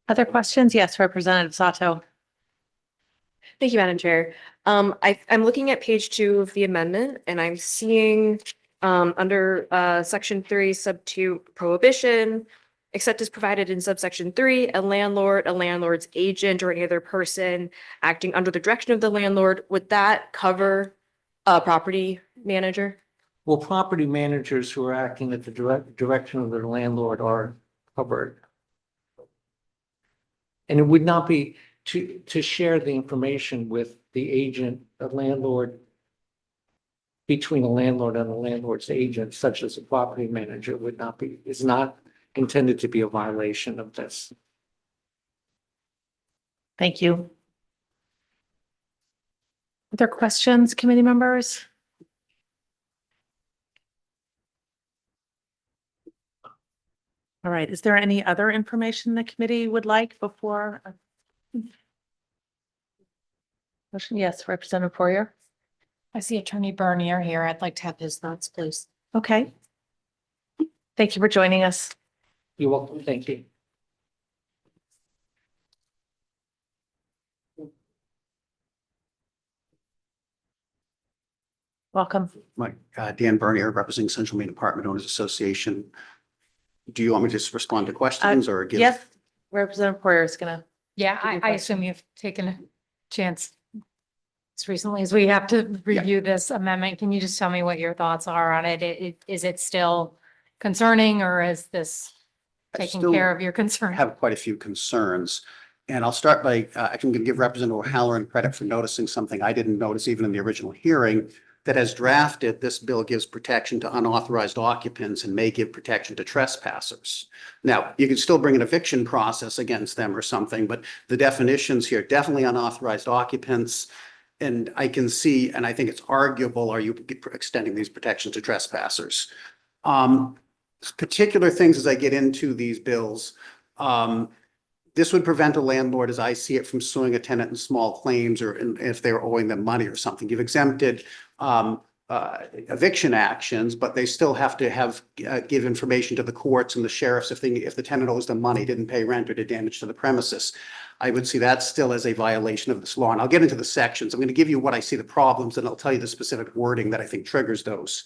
Other questions? Yes, Representative Sato. Thank you, Madam Chair. I'm looking at page 2 of the amendment, and I'm seeing under section 3, sub 2, prohibition, except as provided in subsection 3, a landlord, a landlord's agent, or any other person acting under the direction of the landlord. Would that cover a property manager? Well, property managers who are acting at the direction of their landlord are covered. And it would not be to share the information with the agent, the landlord, between a landlord and a landlord's agent, such as a property manager, would not be, is not intended to be a violation of this. Thank you. Other questions, committee members? All right, is there any other information the committee would like before? Motion, yes, Representative Poirier. I see Attorney Bernier here. I'd like to have his thoughts, please. Okay. Thank you for joining us. You're welcome. Thank you. Welcome. Mike, Dan Bernier, representing Central Maine Apartment Owners Association. Do you want me to just respond to questions or give? Yes, Representative Poirier is gonna. Yeah, Give you a I assume you've taken a chance as recently as we have to review this amendment. Can you just tell me what your thoughts are on it? Is it still concerning, or is this I taking still care of your concern? Have quite a few concerns. And I'll start by, I'm going to give Representative O'Halloran credit for noticing something I didn't notice even in the original hearing, that as drafted, this bill gives protection to unauthorized occupants and may give protection to trespassers. Now, you can still bring an eviction process against them or something, but the definitions here, definitely unauthorized occupants. And I can see, and I think it's arguable, are you extending these protections to trespassers? Particular things as I get into these bills, this would prevent a landlord, as I see it, from suing a tenant in small claims or if they're owing them money or something. You've exempted eviction actions, but they still have to give information to the courts and the sheriffs if the tenant owes them money, didn't pay rent, or did damage to the premises. I would see that still as a violation of this law. And I'll get into the sections. I'm going to give you what I see the problems, and I'll tell you the specific wording that I think triggers those.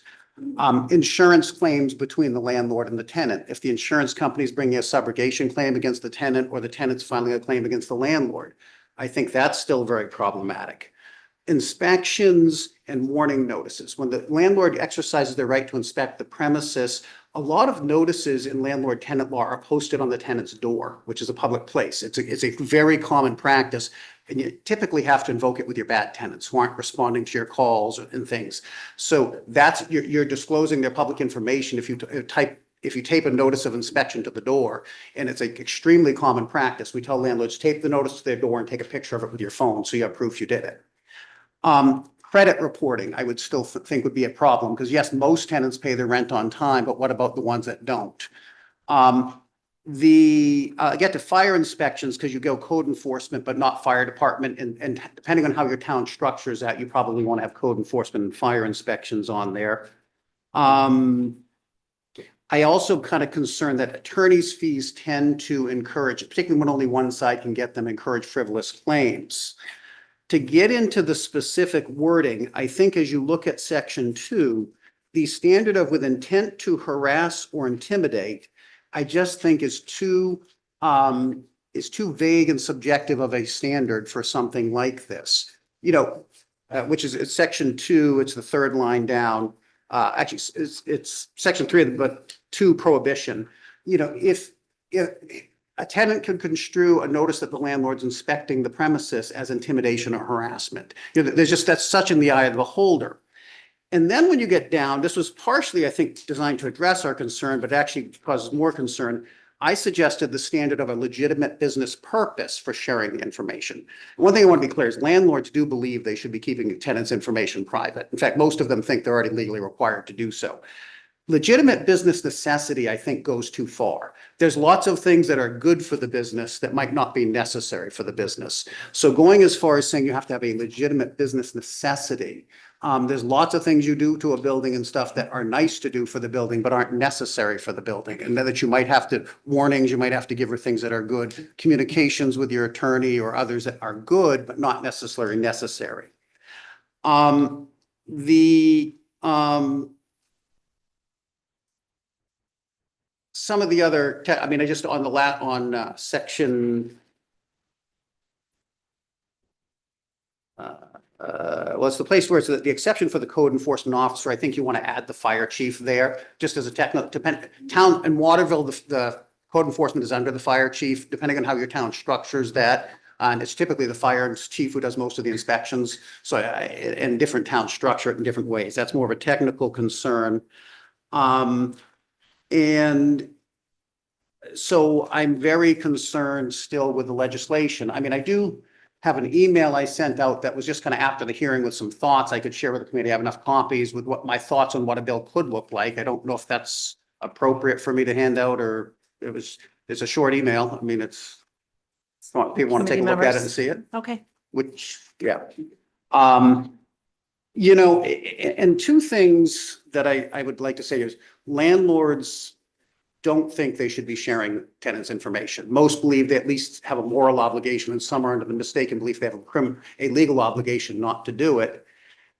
Insurance claims between the landlord and the tenant. If the insurance company is bringing a subrogation claim against the tenant, or the tenant's filing a claim against the landlord, I think that's still very problematic. Inspections and warning notices. When the landlord exercises their right to inspect the premises, a lot of notices in landlord-tenant law are posted on the tenant's door, which is a public place. It's a very common practice, and you typically have to invoke it with your bad tenants who aren't responding to your calls and things. So that's, you're disclosing their public information if you tape a notice of inspection to the door, and it's an extremely common practice. We tell landlords, tape the notice to their door and take a picture of it with your phone so you have proof you did it. Credit reporting, I would still think would be a problem, because yes, most tenants pay their rent on time, but what about the ones that don't? Get to fire inspections, because you go code enforcement, but not fire department. And depending on how your town structures that, you probably want to have code enforcement and fire inspections on there. I also kind of concerned that attorney's fees tend to encourage, particularly when only one side can get them, encourage frivolous claims. To get into the specific wording, I think as you look at section 2, the standard of with intent to harass or intimidate, I just think is too vague and subjective of a standard for something like this. You know, which is it's section 2, it's the third line down. Actually, it's section 3, but 2 prohibition. You know, if a tenant can construe a notice that the landlord's inspecting the premises as intimidation or harassment. You know, that's such in the eye of the beholder. And then when you get down, this was partially, I think, designed to address our concern, but actually causes more concern. I suggested the standard of a legitimate business purpose for sharing the information. One thing I want to be clear is landlords do believe they should be keeping tenants' information private. In fact, most of them think they're already legally required to do so. Legitimate business necessity, I think, goes too far. There's lots of things that are good for the business that might not be necessary for the business. So going as far as saying you have to have a legitimate business necessity, there's lots of things you do to a building and stuff that are nice to do for the building, but aren't necessary for the building. And that you might have to, warnings you might have to give her things that are good, communications with your attorney or others that are good, but not necessarily necessary. Some of the other, I mean, I just on section. Well, it's the place where it's the exception for the code enforcement officer. I think you want to add the fire chief there, just as a technical town in Waterville. The code enforcement is under the fire chief, depending on how your town structures that. And it's typically the fire chief who does most of the inspections. So and different towns structure it in different ways. That's more of a technical concern. And so I'm very concerned still with the legislation. I mean, I do have an email I sent out that was just kind of after the hearing with some thoughts I could share with the committee. I have enough copies with what my thoughts on what a bill could look like. I don't know if that's appropriate for me to hand out, or it's a short email. I mean, people want to take a Committee look at it and members. see it, Okay. which, yeah. And two things that I would like to say is landlords don't think they should be sharing tenants' information. Most believe they at least have a moral obligation, and some are under the mistaken belief they have a legal obligation not to do it.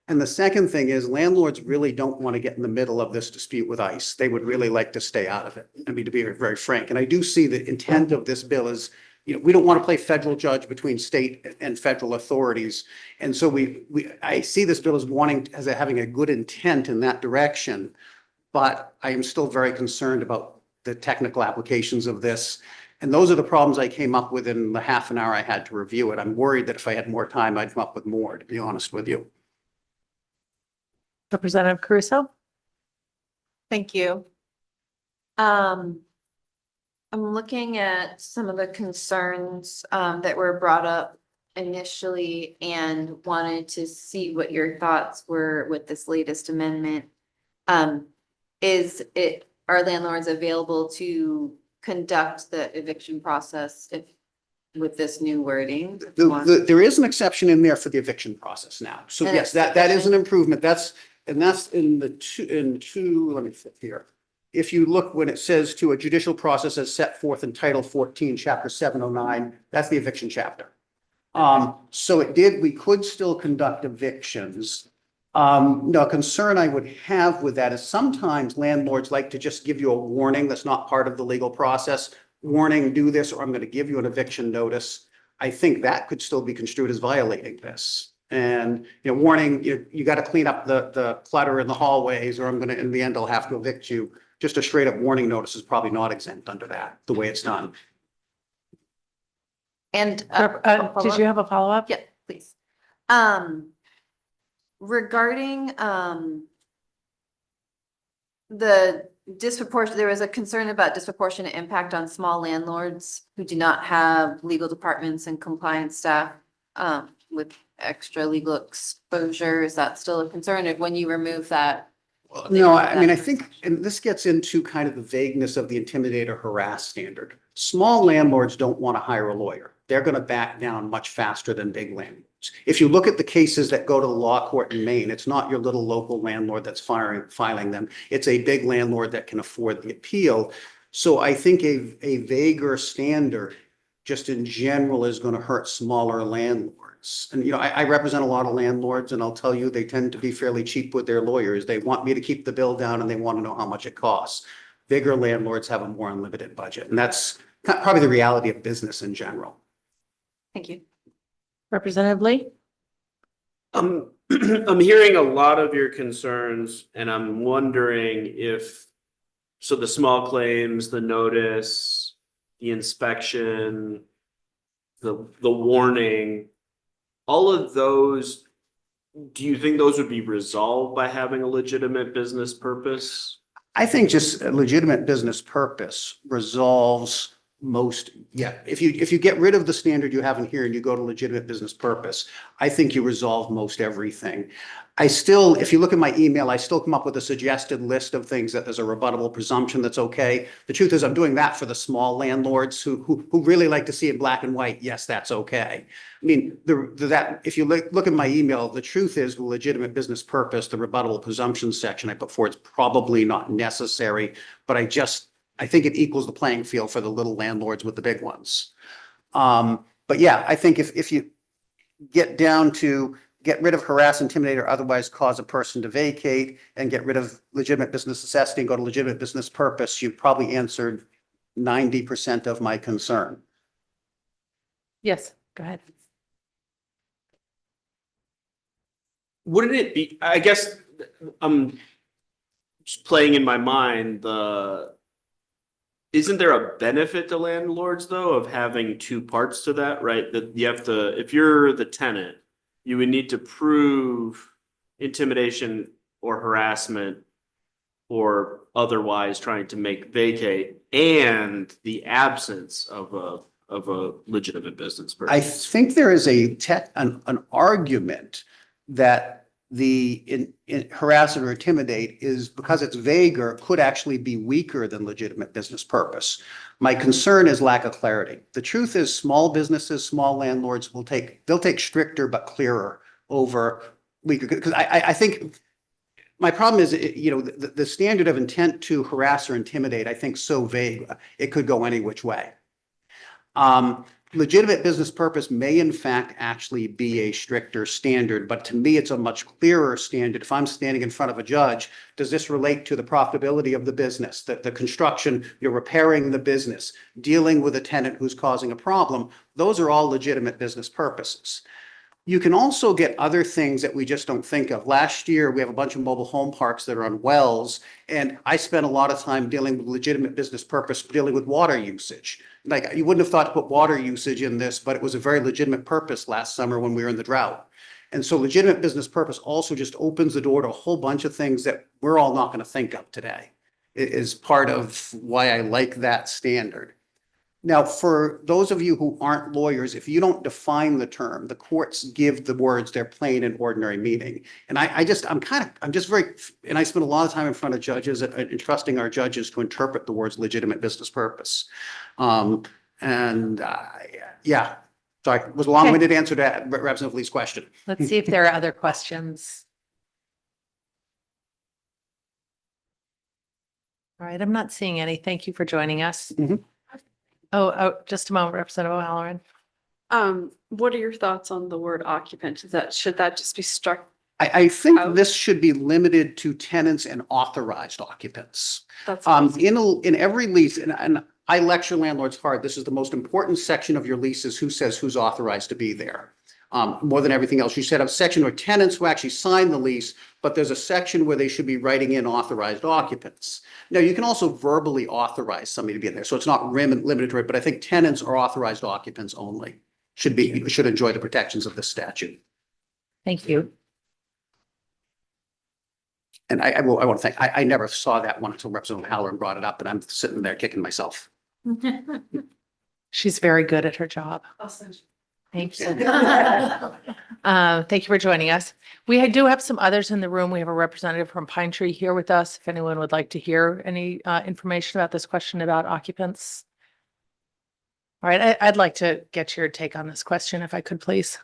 And the second thing is landlords really don't want to get in the middle of this dispute with ICE. They would really like to stay out of it. I mean, to be very frank. And I do see the intent of this bill is, we don't want to play federal judge between state and federal authorities. And so I see this bill as having a good intent in that direction. But I am still very concerned about the technical applications of this. And those are the problems I came up with in the half an hour I had to review it. I'm worried that if I had more time, I'd come up with more, to be honest with you. Representative Caruso? Thank you. I'm looking at some of the concerns that were brought up initially and wanted to see what your thoughts were with this latest amendment. Are landlords available to conduct the eviction process with this new wording? There is an exception in there for the eviction process now. So And yes, it's that is an sufficient? improvement. That's in the two, let me flip here. If you look when it says to a judicial process as set forth in Title 14, Chapter 709, that's the eviction chapter. So we could still conduct evictions. No, a concern I would have with that is sometimes landlords like to just give you a warning that's not part of the legal process. Warning, do this, or I'm going to give you an eviction notice. I think that could still be construed as violating this. And, warning, you got to clean up the clutter in the hallways, or I'm going to, in the end, I'll have to evict you. Just a straight up warning notice is probably not exempt under that, the way it's done. And Did you have a follow-up? Yeah, please. Regarding the disproportionate, there was a concern about disproportionate impact on small landlords who do not have legal departments and compliance staff with extra legal exposure. Is that still a concern? If when you remove that? No, I mean, I think, and this gets into kind of the vagueness of the intimidate or harass standard. Small landlords don't want to hire a lawyer. They're going to back down much faster than big landlords. If you look at the cases that go to the law court in Maine, it's not your little local landlord that's filing them. It's a big landlord that can afford the appeal. So I think a vaguer standard just in general is going to hurt smaller landlords. And, I represent a lot of landlords, and I'll tell you, they tend to be fairly cheap with their lawyers. They want me to keep the bill down and they want to know how much it costs. Bigger landlords have a more unlimited budget, and that's probably the reality of business in general. Thank you. Representative Lee? I'm hearing a lot of your concerns, and I'm wondering so the small claims, the notice, the inspection, the warning, all of those, do you think those would be resolved by having a legitimate business purpose? I think just a legitimate business purpose resolves most, yeah. If you get rid of the standard you have in here and you go to legitimate business purpose, I think you resolve most everything. If you look at my email, I still come up with a suggested list of things that there's a rebuttable presumption that's okay. The truth is I'm doing that for the small landlords who really like to see it black and white. Yes, that's okay. I mean, if you look at my email, the truth is the legitimate business purpose, the rebuttable presumption section I put forward, it's probably not necessary, but I think it equals the playing field for the little landlords with the big ones. But yeah, I think if you get rid of harass, intimidate, or otherwise cause a person to vacate and get rid of legitimate business necessity and go to legitimate business purpose, you've probably answered 90% of my concern. Yes, go ahead. Wouldn't it be, I guess, I'm just playing in my mind Isn't there a benefit to landlords though of having two parts to that, right? That you have to, if you're the tenant, you would need to prove intimidation or harassment or otherwise trying to make vacate and the absence of a legitimate business I purpose. think there is an argument that the harass or intimidate is because it's vaguer, could actually be weaker than legitimate business purpose. My concern is lack of clarity. The truth is small businesses, small landlords they'll take stricter but clearer over weaker, because I think my problem is, the standard of intent to harass or intimidate, I think so vague, it could go any which way. Legitimate business purpose may in fact actually be a stricter standard, but to me, it's a much clearer standard. If I'm standing in front of a judge, does this relate to the profitability of the business, the construction, you're repairing the business, dealing with a tenant who's causing a problem? Those are all legitimate business purposes. You can also get other things that we just don't think of. Last year, we have a bunch of mobile home parks that are on wells, and I spent a lot of time dealing with legitimate business purpose, dealing with water usage. Like, you wouldn't have thought to put water usage in this, but it was a very legitimate purpose last summer when we were in the drought. And so legitimate business purpose also just opens the door to a whole bunch of things that we're all not going to think of today. It is part of why I like that standard. Now, for those of you who aren't lawyers, if you don't define the term, the courts give the words their plain and ordinary meaning. And I spend a lot of time in front of judges and trusting our judges to interpret the words legitimate business purpose. Yeah, sorry, it was a long-winded answer to Representative Lee's question. Let's see if there are other questions. All right, I'm not seeing any. Thank you for joining us. Oh, just a moment, Representative O'Halloran. What are your thoughts on the word occupant? Should that just be struck? I think out? this should be limited to tenants and authorized occupants. That's In every lease, and I lecture landlords hard, this is the most important section of your leases, who says who's authorized to be there. More than everything else, you should have a section where tenants who actually sign the lease, but there's a section where they should be writing in authorized occupants. Now, you can also verbally authorize somebody to be in there, so it's not limited to it, but I think tenants or authorized occupants only should enjoy the protections of this statute. Thank you. And I want to thank, I never saw that one until Representative Halloran brought it up, and I'm sitting there kicking myself. She's very good at her job. Thank you. Thank you for joining us. We do have some others in the room. We have a representative from Pine Tree here with us. If anyone would like to hear any information about this question about occupants. All right, I'd like to get your take on this question, if I could, please.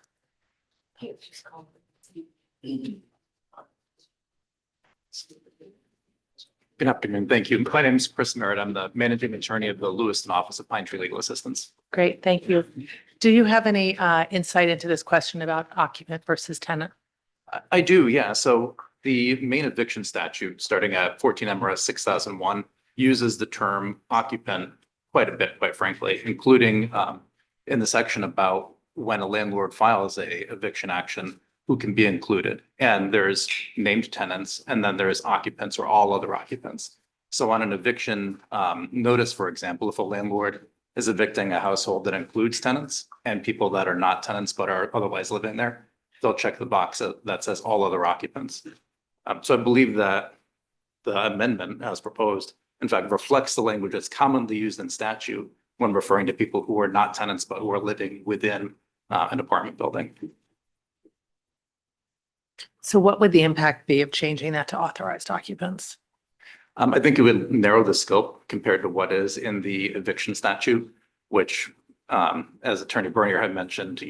Good afternoon. Thank you. My name is Chris Merritt. I'm the managing attorney of the Lewiston Office of Pine Tree Legal Assistance. Great, thank you. Do you have any insight into this question about occupant versus tenant? I do, yeah. So the main eviction statute, starting at 14 MRS 6001, uses the term occupant quite a bit, quite frankly, including in the section about when a landlord files a eviction action, who can be included. And there's named tenants, and then there's occupants or all other occupants. So on an eviction notice, for example, if a landlord is evicting a household that includes tenants and people that are not tenants but are otherwise living there, they'll check the box that says all other occupants. So I believe that the amendment as proposed, in fact, reflects the language that's commonly used in statute when referring to people who are not tenants but who are living within an apartment building. So what would the impact be of changing that to authorized occupants? I think it would narrow the scope compared to what is in the eviction statute, which, as Attorney Bernier had mentioned,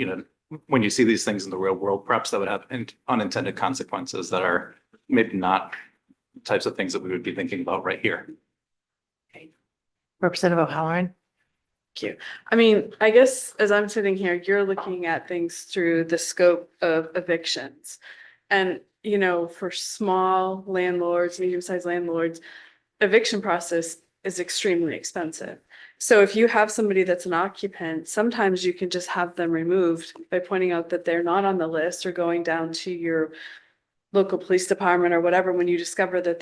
when you see these things in the real world, perhaps that would have unintended consequences that are maybe not types of things that we would be thinking about right here. Okay. Representative O'Halloran. Thank you. I mean, I guess as I'm sitting here, you're looking at things through the scope of evictions. And, for small landlords, medium-sized landlords, eviction process is extremely expensive. So if you have somebody that's an occupant, sometimes you can just have them removed by pointing out that they're not on the list or going down to your local police department or whatever when you discover that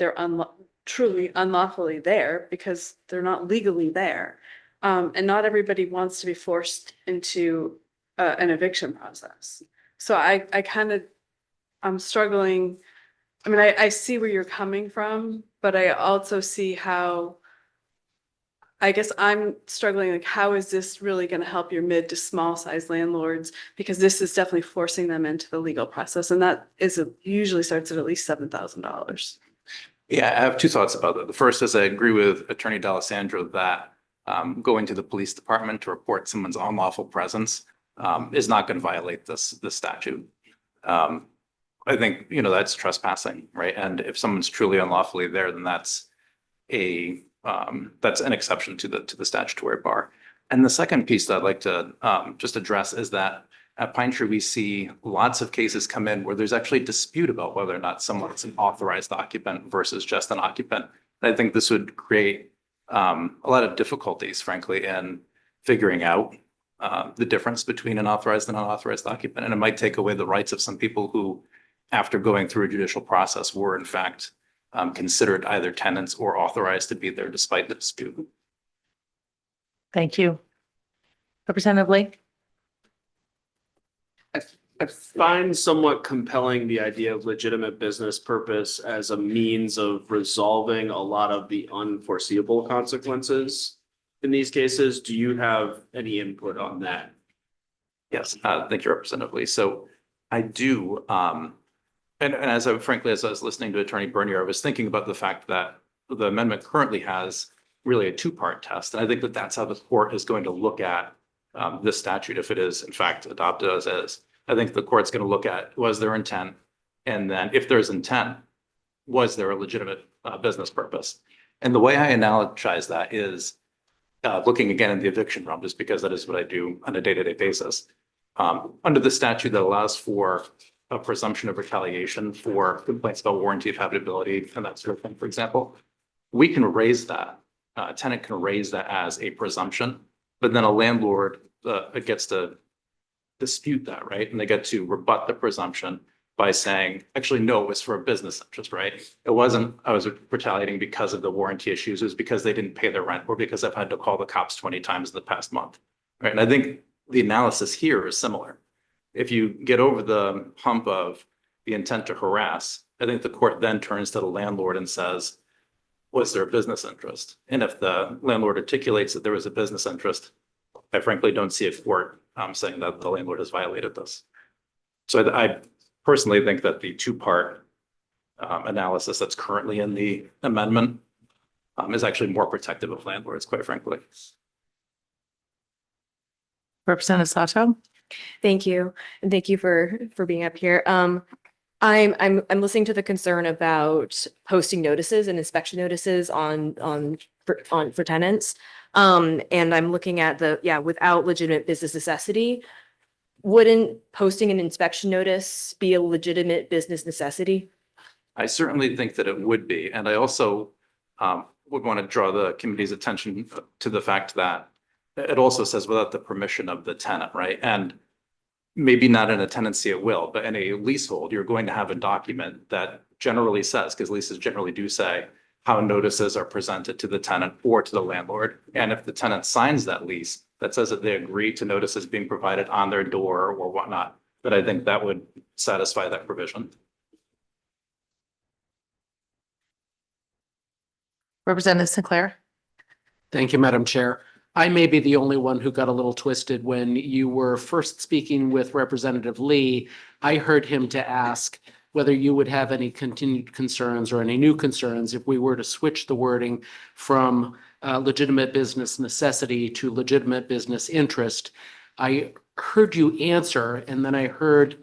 truly unlawfully there because they're not legally there. And not everybody wants to be forced into an eviction process. So I'm struggling. I mean, I see where you're coming from, but I also see how, I guess I'm struggling, like, how is this really going to help your mid to small size landlords? Because this is definitely forcing them into the legal process. And that usually starts at least $7,000. Yeah, I have two thoughts about that. The first is I agree with Attorney D'Alessandro that going to the police department to report someone's unlawful presence is not going to violate this statute. I think, that's trespassing, right? And if someone's truly unlawfully there, then that's an exception to the statutory bar. And the second piece that I'd like to just address is that at Pine Tree, we see lots of cases come in where there's actually a dispute about whether or not someone's an authorized occupant versus just an occupant. And I think this would create a lot of difficulties, frankly, in figuring out the difference between an authorized and unauthorized occupant. And it might take away the rights of some people who, after going through a judicial process, were in fact considered either tenants or authorized to be there despite the dispute. Thank you. Representative Lee? I find somewhat compelling the idea of legitimate business purpose as a means of resolving a lot of the unforeseeable consequences in these cases. Do you have any input on that? Yes, thank you, Representative Lee. So I do, and as I was listening to Attorney Bernier, I was thinking about the fact that the amendment currently has really a two-part test. And I think that that's how the court is going to look at this statute if it is in fact adopted as is. I think the court's going to look at, was there intent? And then if there's intent, was there a legitimate business purpose? And the way I analogize that is looking again in the eviction realm, just because that is what I do on a day-to-day basis. Under the statute that allows for a presumption of retaliation for complaints about warranty of habitability and that sort of thing, for example, we can raise that. A tenant can raise that as a presumption, but then a landlord gets to dispute that, right? And they get to rebut the presumption by saying, actually, no, it was for a business interest, right? It wasn't, I was retaliating because of the warranty issues. It was because they didn't pay their rent or because I've had to call the cops 20 times in the past month, right? And I think the analysis here is similar. If you get over the hump of the intent to harass, I think the court then turns to the landlord and says, was there a business interest? And if the landlord articulates that there was a business interest, I frankly don't see a court saying that the landlord has violated this. So I personally think that the two-part analysis that's currently in the amendment is actually more protective of landlords, quite frankly. Representative Sato? Thank you. And thank you for being up here. I'm listening to the concern about posting notices and inspection notices for tenants. And I'm looking at without legitimate business necessity, wouldn't posting an inspection notice be a legitimate business necessity? I certainly think that it would be. And I also would want to draw the committee's attention to the fact that it also says without the permission of the tenant, right? And maybe not in a tenancy it will, but in a leasehold, you're going to have a document that generally says, because leases generally do say, how notices are presented to the tenant or to the landlord. And if the tenant signs that lease that says that they agree to notices being provided on their door or whatnot, then I think that would satisfy that provision. Representative Sinclair? Thank you, Madam Chair. I may be the only one who got a little twisted when you were first speaking with Representative Lee. I heard him to ask whether you would have any continued concerns or any new concerns if we were to switch the wording from legitimate business necessity to legitimate business interest. I heard you answer, and then I heard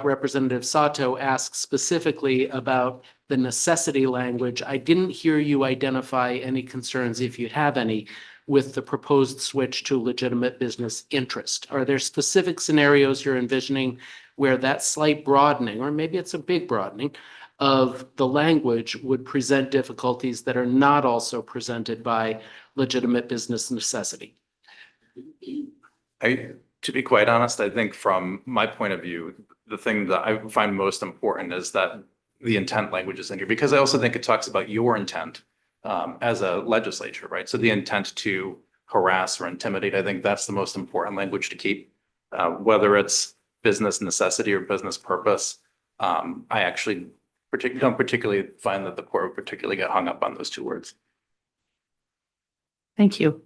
Representative Sato ask specifically about the necessity language. I didn't hear you identify any concerns, if you have any, with the proposed switch to legitimate business interest. Are there specific scenarios you're envisioning where that slight broadening, or maybe it's a big broadening, of the language would present difficulties that are not also presented by legitimate business necessity? To be quite honest, I think from my point of view, the thing that I find most important is that the intent language is in here, because I also think it talks about your intent as a legislature, right? So the intent to harass or intimidate, I think that's the most important language to keep, whether it's business necessity or business purpose. I actually don't particularly find that the court would particularly get hung up on those two words. Thank you.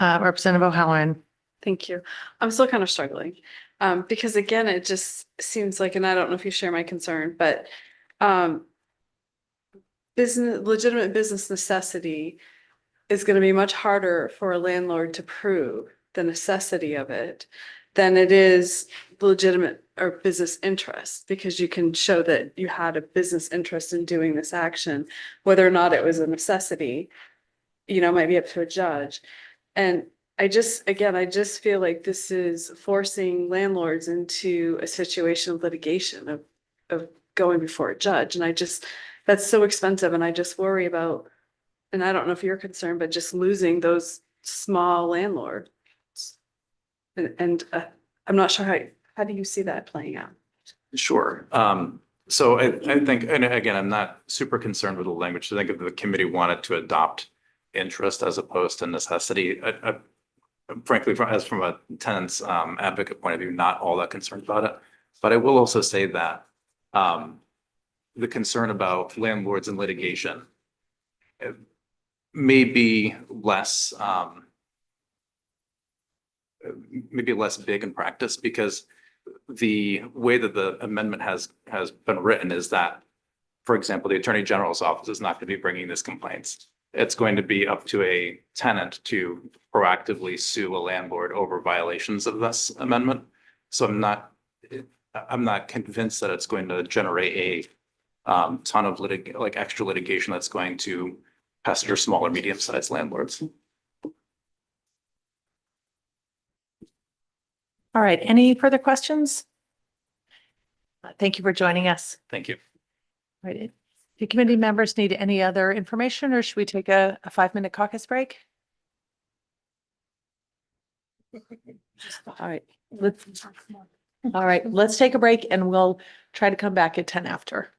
Representative O'Halloran. Thank you. I'm still kind of struggling. Because again, it just seems like, and I don't know if you share my concern, but legitimate business necessity is going to be much harder for a landlord to prove the necessity of it than it is legitimate or business interest, because you can show that you had a business interest in doing this action, whether or not it was a necessity, might be up to a judge. And I just feel like this is forcing landlords into a situation of litigation of going before a judge. And that's so expensive. And I just worry about, and I don't know if you're concerned, but just losing those small landlords. And I'm not sure how do you see that playing out? Sure. So I think, and again, I'm not super concerned with the language. I think if the committee wanted to adopt interest as opposed to necessity, frankly, from a tenant's advocate point of view, not all that concerned about it. But I will also say that the concern about landlords and litigation may be less big in practice, because the way that the amendment has been written is that, for example, the Attorney General's office is not going to be bringing these complaints. It's going to be up to a tenant to proactively sue a landlord over violations of this amendment. So I'm not convinced that it's going to generate a ton of extra litigation that's going to pester small or medium-sized landlords. All right, any further questions? Thank you for joining us. Thank you. All right. Do committee members need any other information, or should we take a 5-minute caucus break? All right, let's take a break and we'll try to come back at 10 after.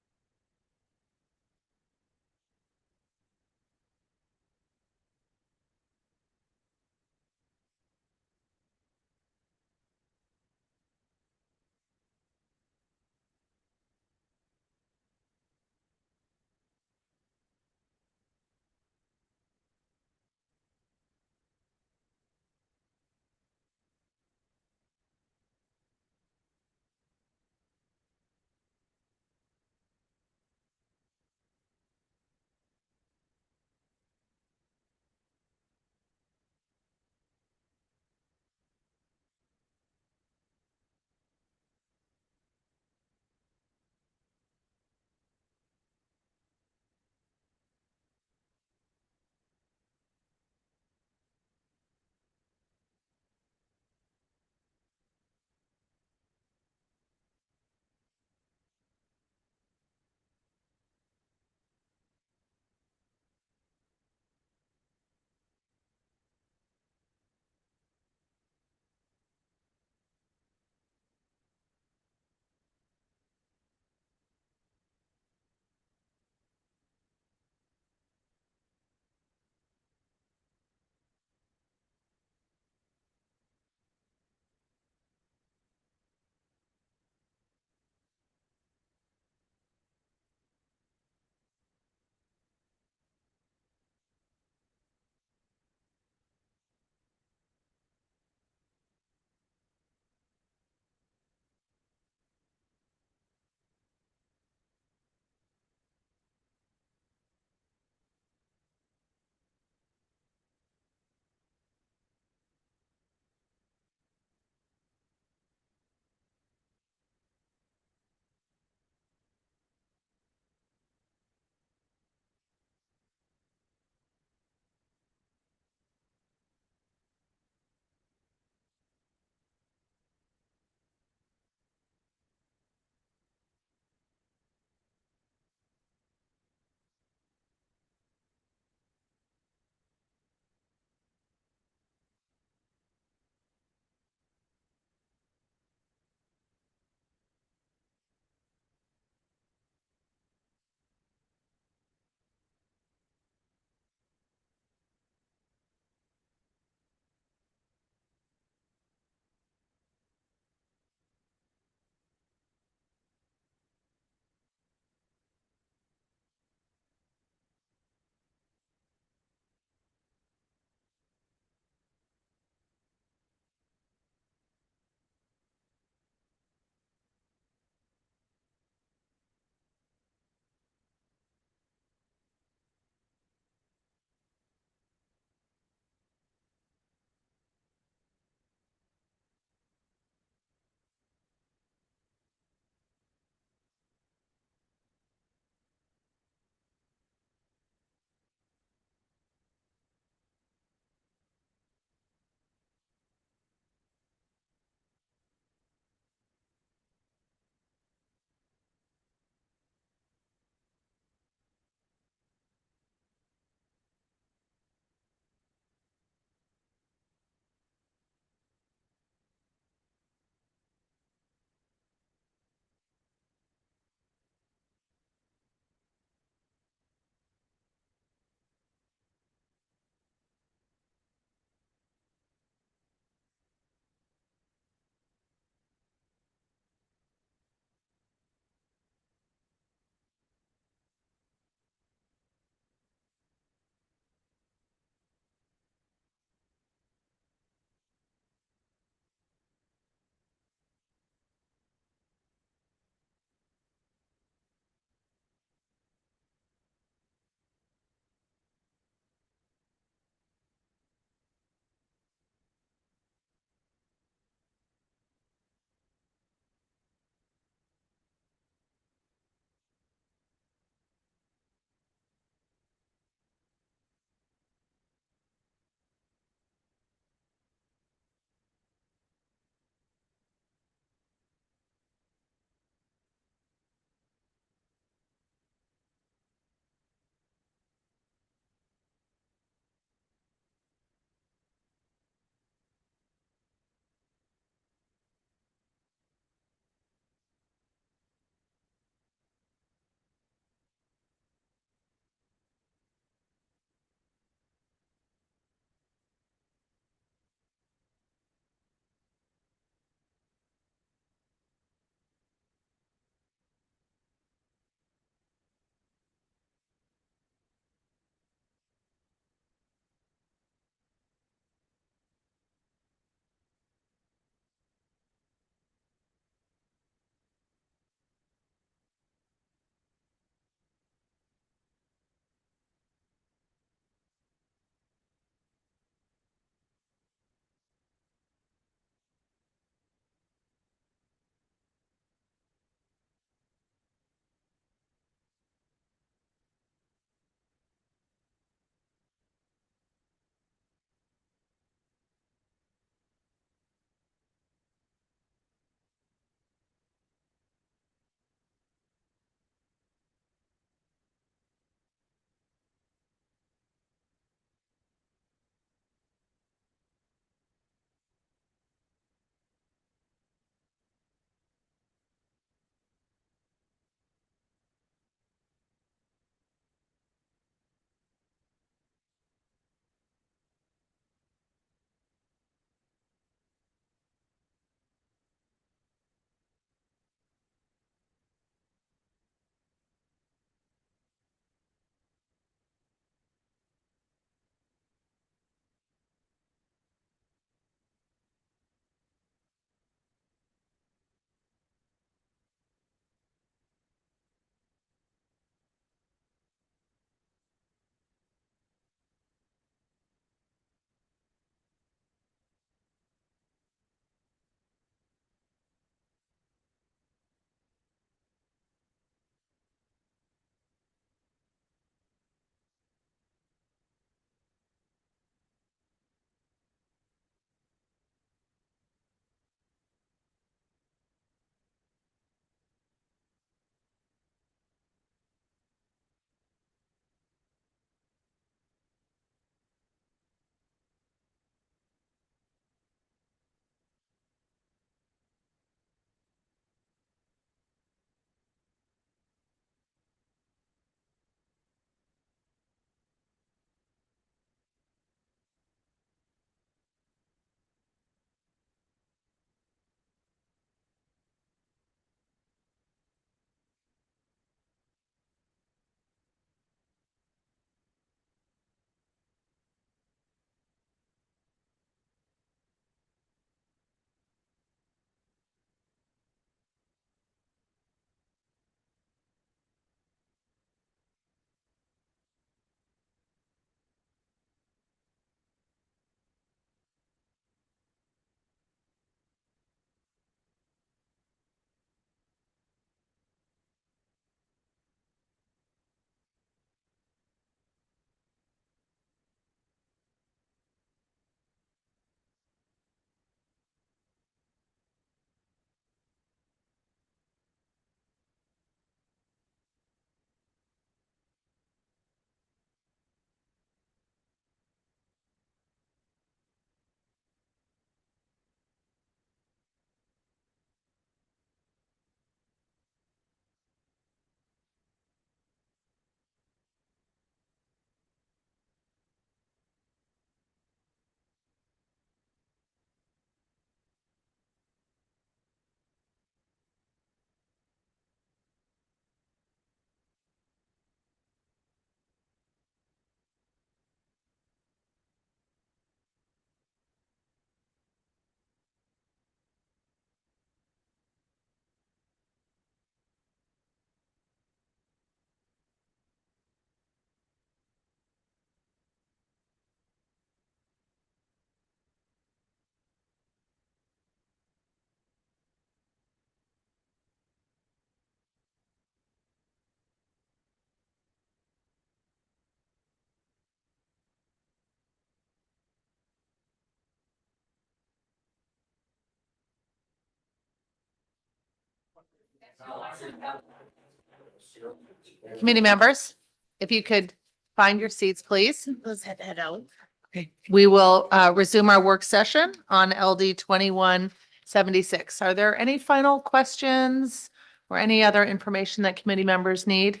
Committee members, if you could find your seats, please. Let's head out. Okay, we will resume our work session on LD 2176. Are there any final questions or any other information that committee members need?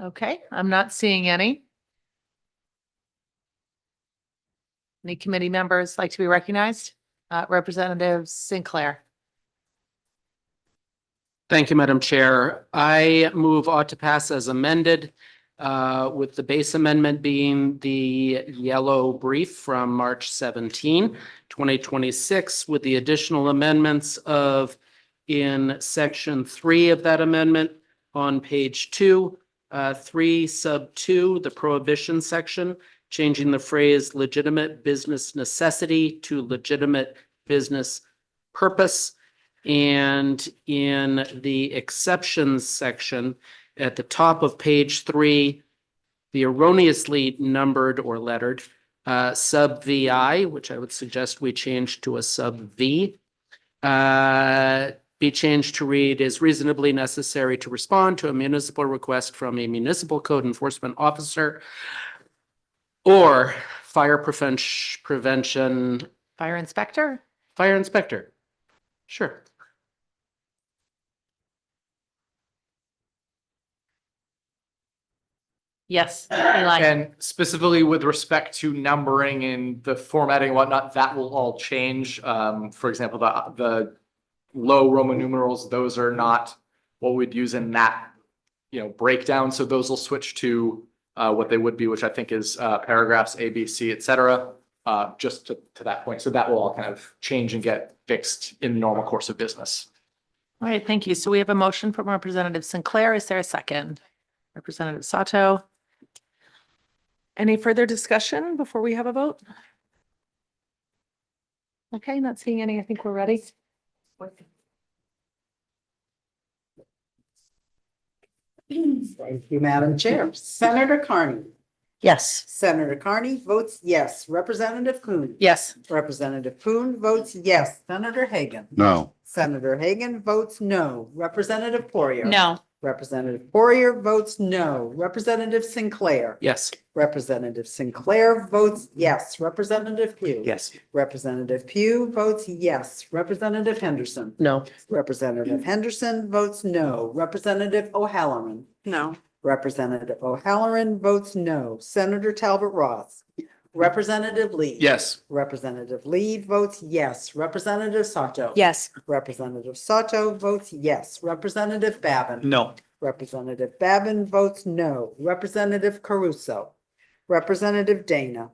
Okay, I'm not seeing any. Any committee members like to be recognized? Representative Sinclair. Thank you, Madam Chair. I move ought to pass as amended, with the base amendment being the yellow brief from March 17, 2026, with the additional amendments of in section 3 of that amendment on page 2, 3 sub 2, the prohibition section, changing the phrase legitimate business necessity to legitimate business purpose. And in the exceptions section at the top of page 3, the erroneously numbered or lettered sub VI, which I would suggest we change to a sub V, be changed to read is reasonably necessary to respond to a municipal request from a municipal code enforcement officer or fire prevention. Fire inspector? Fire inspector. Sure. Yes, Eli. And specifically with respect to numbering and the formatting and whatnot, that will all change. For example, the low Roman numerals, those are not what we'd use in that, breakdown. So those will switch to what they would be, which I think is paragraphs A, B, C, et cetera, just to that point. So that will all kind of change and get fixed in the normal course of business. All right, thank you. So we have a motion from Representative Sinclair. Is there a second? Representative Sato. Any further discussion before we have a vote? Okay, not seeing any. I think we're ready. Thank you, Madam Chair. Senator Carney. Yes. Senator Carney votes yes. Representative Kuhn. Yes. Representative Kuhn votes yes. Senator Hagan. No. Senator Hagan votes no. Representative Poirier. No. Representative Poirier votes no. Representative Sinclair. Yes. Representative Sinclair votes yes. Representative Pugh. Yes. Representative Pugh votes yes. Representative Henderson. No. Representative Henderson votes no. Representative O'Halloran. No. Representative O'Halloran votes no. Senator Talbot Ross. Representative Lee. Yes. Representative Lee votes yes. Representative Sato. Yes. Representative Sato votes yes. Representative Babin. No. Representative Babin votes no. Representative Caruso. Representative Dana.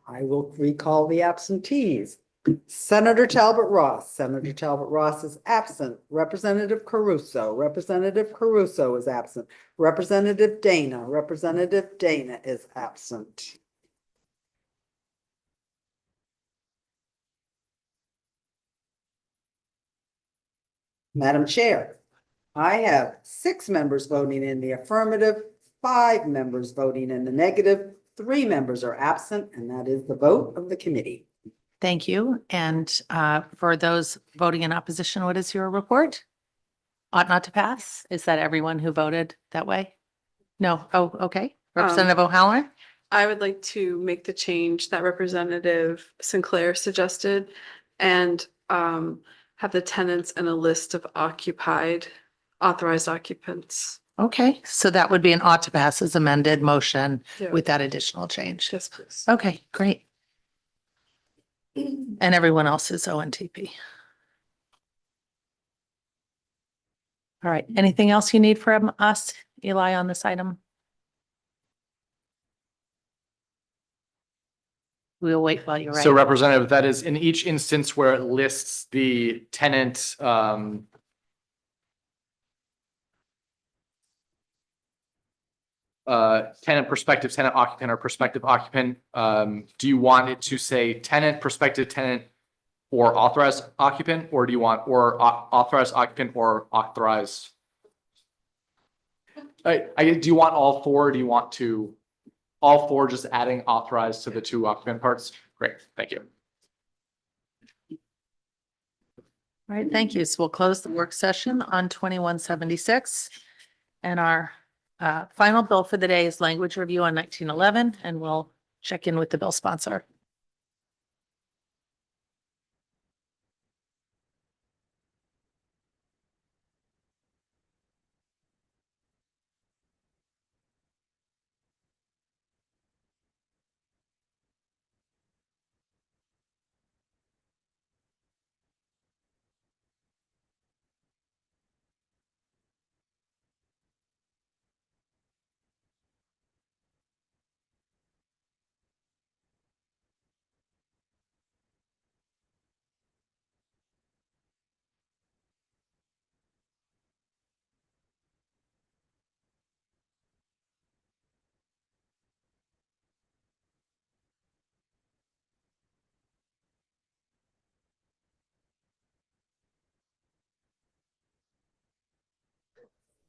I will recall the absentees. Senator Talbot Ross. Senator Talbot Ross is absent. Representative Caruso. Representative Caruso is absent. Representative Dana. Representative Dana is absent. Madam Chair, I have 6 members voting in the affirmative, 5 members voting in the negative, 3 members are absent, and that is the vote of the committee. Thank you. And for those voting in opposition, what is your report? Ought not to pass? Is that everyone who voted that way? No. Oh, okay. Representative O'Halloran? I would like to make the change that Representative Sinclair suggested and have the tenants and a list of authorized occupants. Okay, so that would be an ought to pass as amended motion Yeah. with that additional change. Yes, please. Okay, great. And everyone else is ONTP. All right, anything else you need from us, Eli, on this item? We'll wait while you're So right. Representative, that is in each instance where it lists the tenant, tenant prospective tenant occupant or prospective occupant, do you want it to say tenant, prospective tenant, or authorized occupant, or do you want authorized occupant or authorized? Do you want all 4? Do you want to all 4 just adding authorized to the 2 occupant parts? Great, thank you. All right, thank you. So we'll close the work session on 2176. And our final bill for the day is language review on 1911, and we'll check in with the bill sponsor.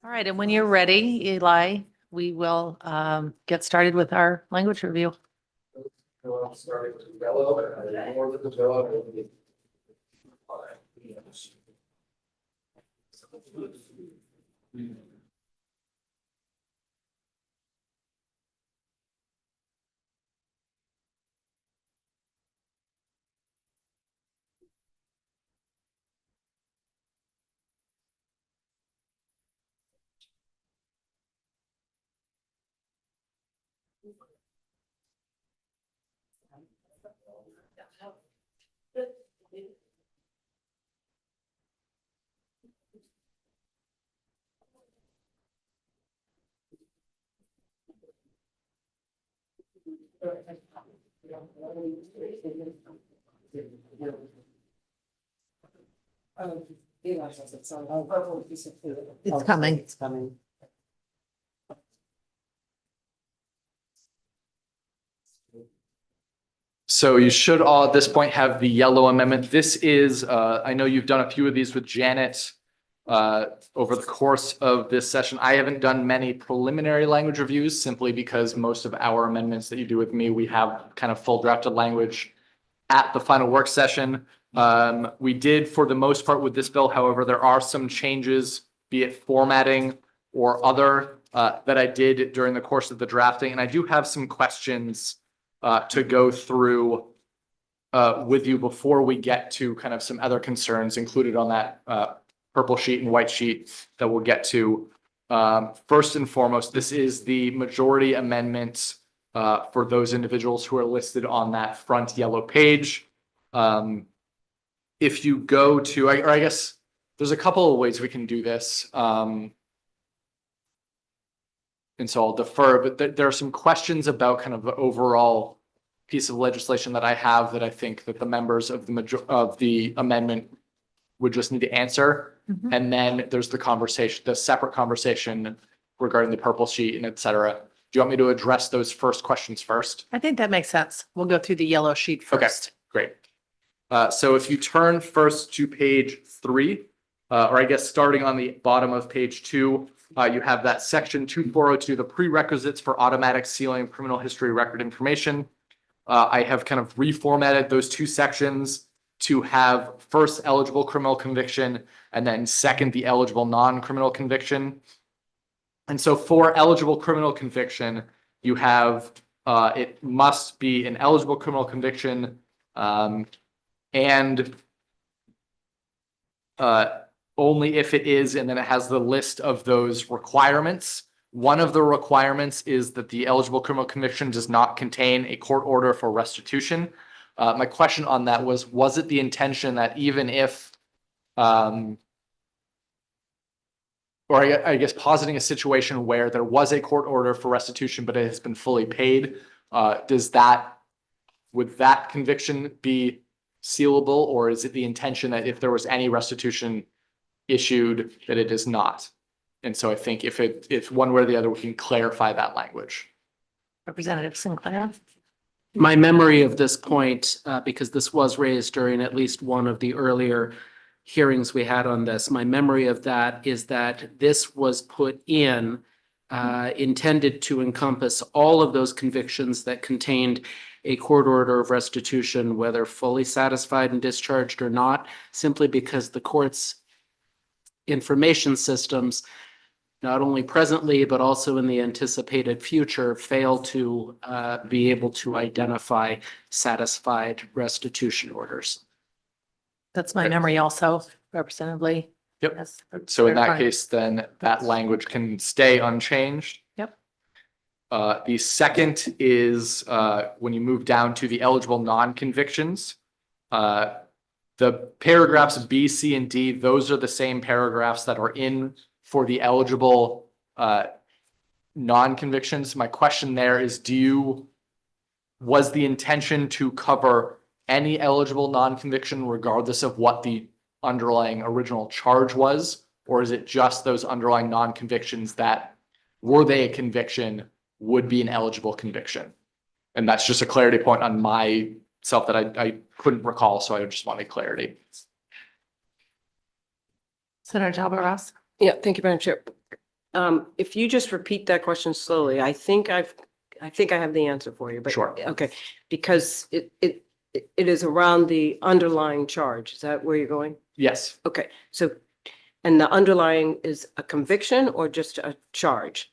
All right, and when you're ready, Eli, we will get started with our language review. Starting with yellow and more with the yellow. It's coming. It's coming. So you should all at this point have the yellow amendment. This is, I know you've done a few of these with Janet over the course of this session. I haven't done many preliminary language reviews simply because most of our amendments that you do with me, we have kind of full drafted language at the final work session. We did for the most part with this bill. However, there are some changes, be it formatting or other, that I did during the course of the drafting. And I do have some questions to go through with you before we get to kind of some other concerns included on that purple sheet and white sheet that we'll get to. First and foremost, this is the majority amendment for those individuals who are listed on that front yellow page. If you go to, or I guess there's a couple of ways we can do this. And so I'll defer, but there are some questions about kind of the overall piece of legislation that I have that I think that the members of the amendment would just need to answer. Mhm. And then there's the conversation, the separate conversation regarding the purple sheet and et cetera. Do you want me to address those first questions first? I think that makes sense. We'll go through the yellow sheet first. Great. So if you turn first to page 3, or I guess starting on the bottom of page 2, you have that section 2402, the prerequisites for automatic sealing of criminal history record information. I have kind of reformatted those two sections to have first eligible criminal conviction and then second the eligible non-criminal conviction. And so for eligible criminal conviction, you have it must be an eligible criminal conviction and only if it is, and then it has the list of those requirements. One of the requirements is that the eligible criminal conviction does not contain a court order for restitution. My question on that was it the intention that even if, or I guess positing a situation where there was a court order for restitution, but it has been fully paid, would that conviction be sealable, or is it the intention that if there was any restitution issued, that it is not? And so I think if one way or the other, we can clarify that language. Representative Sinclair. My memory of this point, because this was raised during at least one of the earlier hearings we had on this, my memory of that is that this was put in intended to encompass all of those convictions that contained a court order of restitution, whether fully satisfied and discharged or not, simply because the court's information systems, not only presently, but also in the anticipated future, fail to be able to identify satisfied restitution orders. That's my memory also, Representative Lee. Yep. Yes. So in that Clarifying. case, then that language can stay unchanged. Yep. The second is when you move down to the eligible non-convictions. The paragraphs B, C, and D, those are the same paragraphs that are in for the eligible non-convictions. My question there is, was the intention to cover any eligible non-conviction regardless of what the underlying original charge was? Or is it just those underlying non-convictions that, were they a conviction, would be an eligible conviction? And that's just a clarity point on myself that I couldn't recall, so I just wanted clarity. Senator Talbot Ross. Yeah, thank you, Madam Chair. If you just repeat that question slowly, I think I have the answer for you, but. Sure. Okay, because it is around the underlying charge. Is that where you're going? Yes. Okay, so, and the underlying is a conviction or just a charge?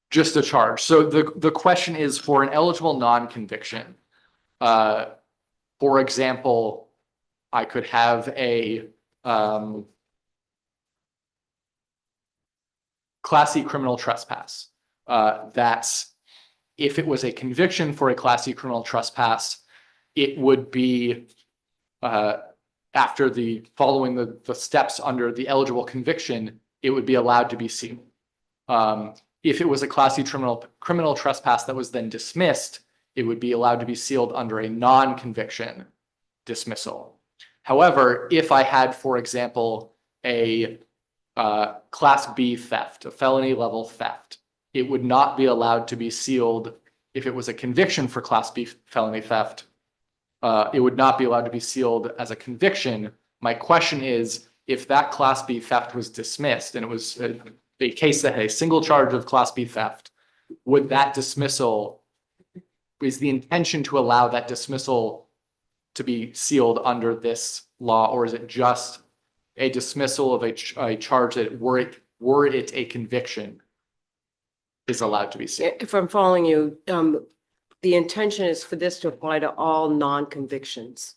Just a charge. So the question is for an eligible non-conviction. For example, I could have a Class C criminal trespass. That's, if it was a conviction for a Class C criminal trespass, it would be after following the steps under the eligible conviction, it would be allowed to be sealed. If it was a Class C criminal trespass that was then dismissed, it would be allowed to be sealed under a non-conviction dismissal. However, if I had, for example, a Class B theft, a felony level theft, it would not be allowed to be sealed. If it was a conviction for Class B felony theft, it would not be allowed to be sealed as a conviction. My question is, if that Class B theft was dismissed and it was a case that had a single charge of Class B theft, would that dismissal, is the intention to allow that dismissal to be sealed under this law, or is it just a dismissal of a charge that were it a conviction is allowed to be sealed? If I'm following you, the intention is for this to apply to all non-convictions.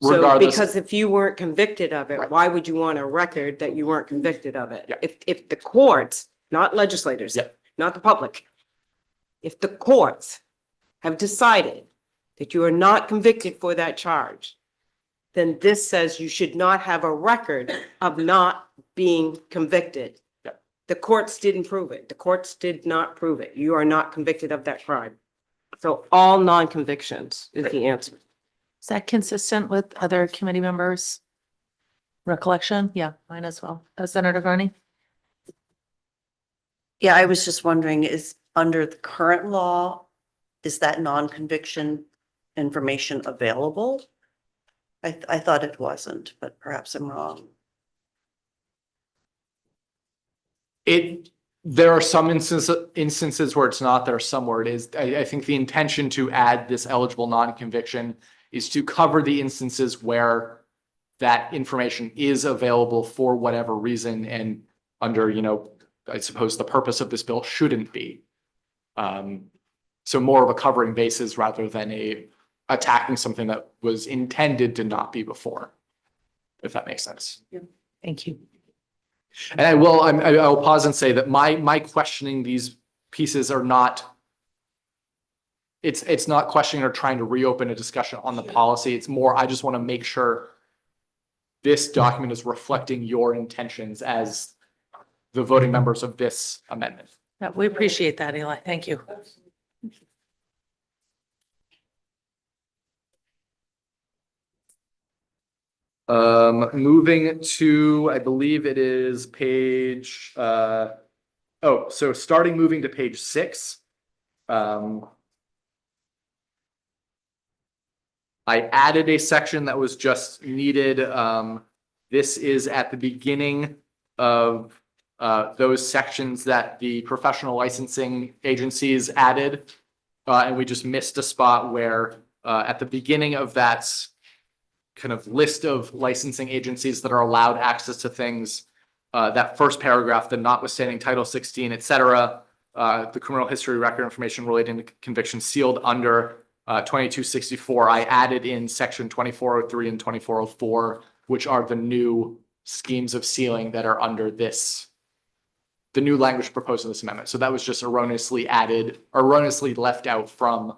So, Regardless. because if you weren't convicted of it, Right. why would you want a record that you weren't convicted of it? Yeah. If the courts, not legislators, Yeah. not the public, if the courts have decided that you are not convicted for that charge, then this says you should not have a record of not being convicted. Yeah. The courts didn't prove it. The courts did not prove it. You are not convicted of that crime. So all non-convictions is the answer. Is that consistent with other committee members' recollection? Yeah, mine as well. Senator Carney? Yeah, I was just wondering, is under the current law, is that non-conviction information available? I thought it wasn't, but perhaps I'm wrong. There are some instances where it's not, there are some where it is. I think the intention to add this eligible non-conviction is to cover the instances where that information is available for whatever reason and under, I suppose the purpose of this bill shouldn't be. So more of a covering basis rather than attacking something that was intended to not be before, if that makes sense. Thank you. And I'll pause and say that my questioning these pieces are not, it's not questioning or trying to reopen a discussion on the policy. It's more, I just want to make sure this document is reflecting your intentions as the voting members of this amendment. Yeah, we appreciate that, Eli. Thank you. Moving to, I believe it is page, so starting moving to page 6. I added a section that was just needed. This is at the beginning of those sections that the professional licensing agencies added. And we just missed a spot where at the beginning of that kind of list of licensing agencies that are allowed access to things, that first paragraph, the notwithstanding Title 16, et cetera, the criminal history record information relating to conviction sealed under 2264, I added in section 2403 and 2404, which are the new schemes of sealing that are under this, the new language proposed in this amendment. So that was just erroneously added, erroneously left out from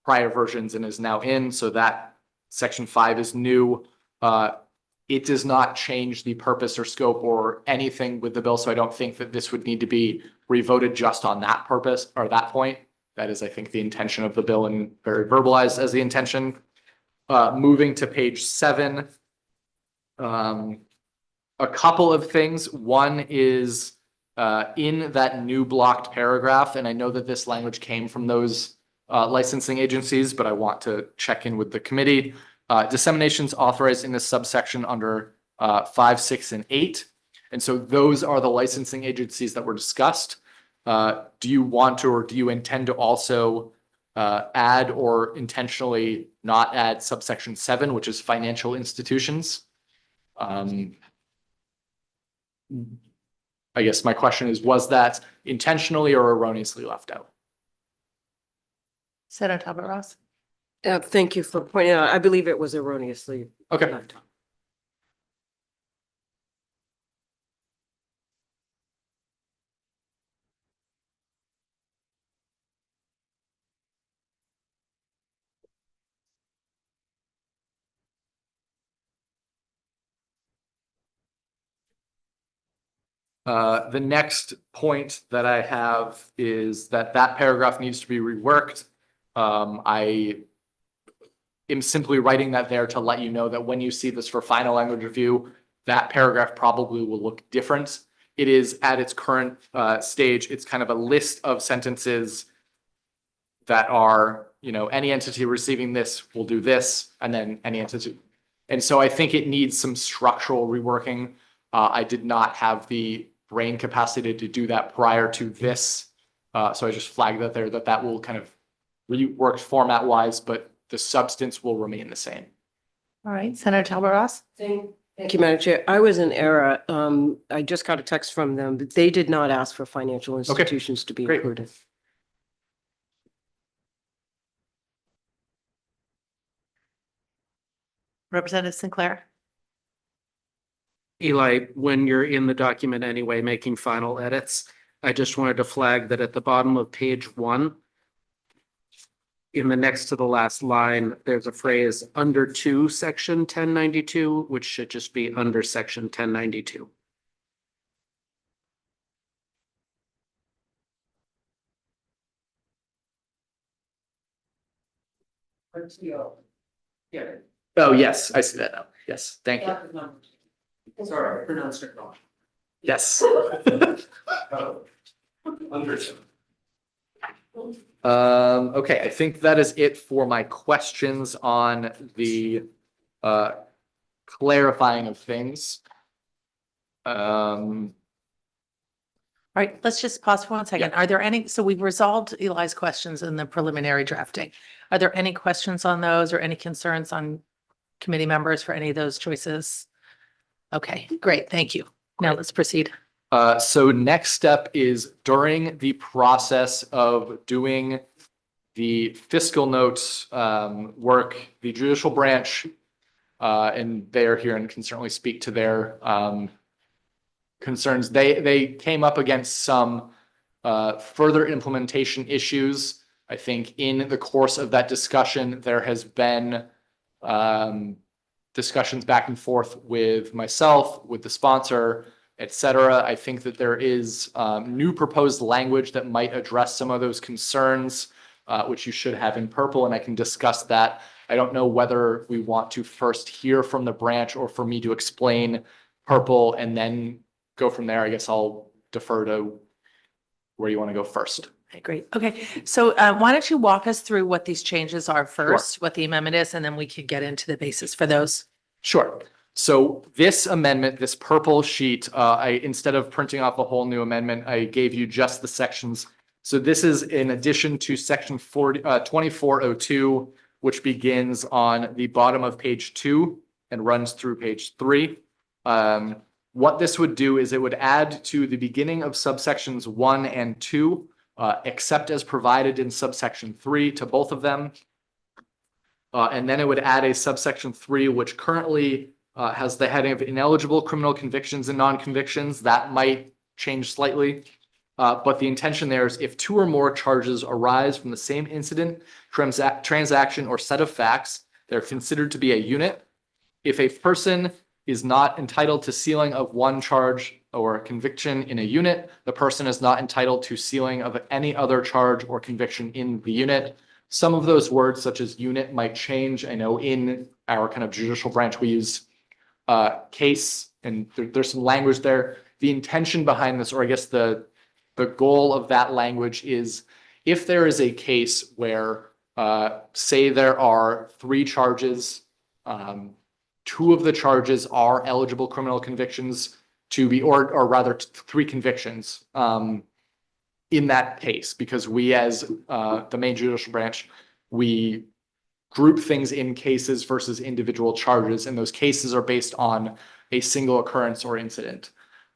prior versions and is now in. So that section 5 is new. It does not change the purpose or scope or anything with the bill. So I don't think that this would need to be revoted just on that purpose or that point. That is, I think, the intention of the bill and very verbalized as the intention. Moving to page 7. A couple of things. One is in that new blocked paragraph, and I know that this language came from those licensing agencies, but I want to check in with the committee. Disseminations authorized in this subsection under 5, 6, and 8. And so those are the licensing agencies that were discussed. Do you want to, or do you intend to also add or intentionally not add subsection 7, which is financial institutions? I guess my question is, was that intentionally or erroneously left out? Senator Talbot Ross. Thank you for pointing out. I believe it was erroneously. Okay. left out. The next point that I have is that that paragraph needs to be reworked. I am simply writing that there to let you know that when you see this for final language review, that paragraph probably will look different. It is at its current stage. It's kind of a list of sentences that are, you know, any entity receiving this will do this, and then any entity. And so I think it needs some structural reworking. I did not have the brain capacity to do that prior to this. So I just flagged that there, that will kind of rework format wise, but the substance will remain the same. All right, Senator Talbot Ross. Thank you, Madam Chair. I was in error. I just got a text from them, but they did not ask for financial institutions to be Great. included. Representative Sinclair. Eli, when you're in the document anyway, making final edits, I just wanted to flag that at the bottom of page 1, in the next to the last line, there's a phrase under 2 section 1092, which should just be under section 1092. Oh, yes, I see that now. Yes, thank you. Sorry, I pronounced it wrong. Yes. Understood. Okay, I think that is it for my questions on the clarifying of things. All right, let's just pause for 1 second. Are there any, so we've resolved Eli's questions in the preliminary drafting. Are there any questions on those or any concerns on committee members for any of those choices? Okay, great, thank you. Now let's proceed. So next step is during the process of doing the fiscal notes work, the judicial branch, and they are here and can certainly speak to their concerns. They came up against some further implementation issues. I think in the course of that discussion, there has been discussions back and forth with myself, with the sponsor, et cetera. I think that there is new proposed language that might address some of those concerns, which you should have in purple, and I can discuss that. I don't know whether we want to first hear from the branch or for me to explain purple and then go from there. I guess I'll defer to where you want to go first. Okay, great. Okay, so why don't you walk us through what these changes are first, what the amendment is, and then we could get into the basis for those. Sure. So this amendment, this purple sheet, instead of printing off a whole new amendment, I gave you just the sections. So this is in addition to section 2402, which begins on the bottom of page 2 and runs through page 3. What this would do is it would add to the beginning of subsections 1 and 2, except as provided in subsection 3 to both of them. And then it would add a subsection 3, which currently has the heading of ineligible criminal convictions and non-convictions. That might change slightly. But the intention there is if 2 or more charges arise from the same incident, transaction, or set of facts, they're considered to be a unit. If a person is not entitled to sealing of one charge or conviction in a unit, the person is not entitled to sealing of any other charge or conviction in the unit. Some of those words, such as unit, might change. I know in our kind of judicial branch, we use case, and there's some language there. The intention behind this, or I guess the goal of that language is if there is a case where, say there are 3 charges, 2 of the charges are eligible criminal convictions to be, or rather 3 convictions in that case, because we as the main judicial branch, we group things in cases versus individual charges, and those cases are based on a single occurrence or incident.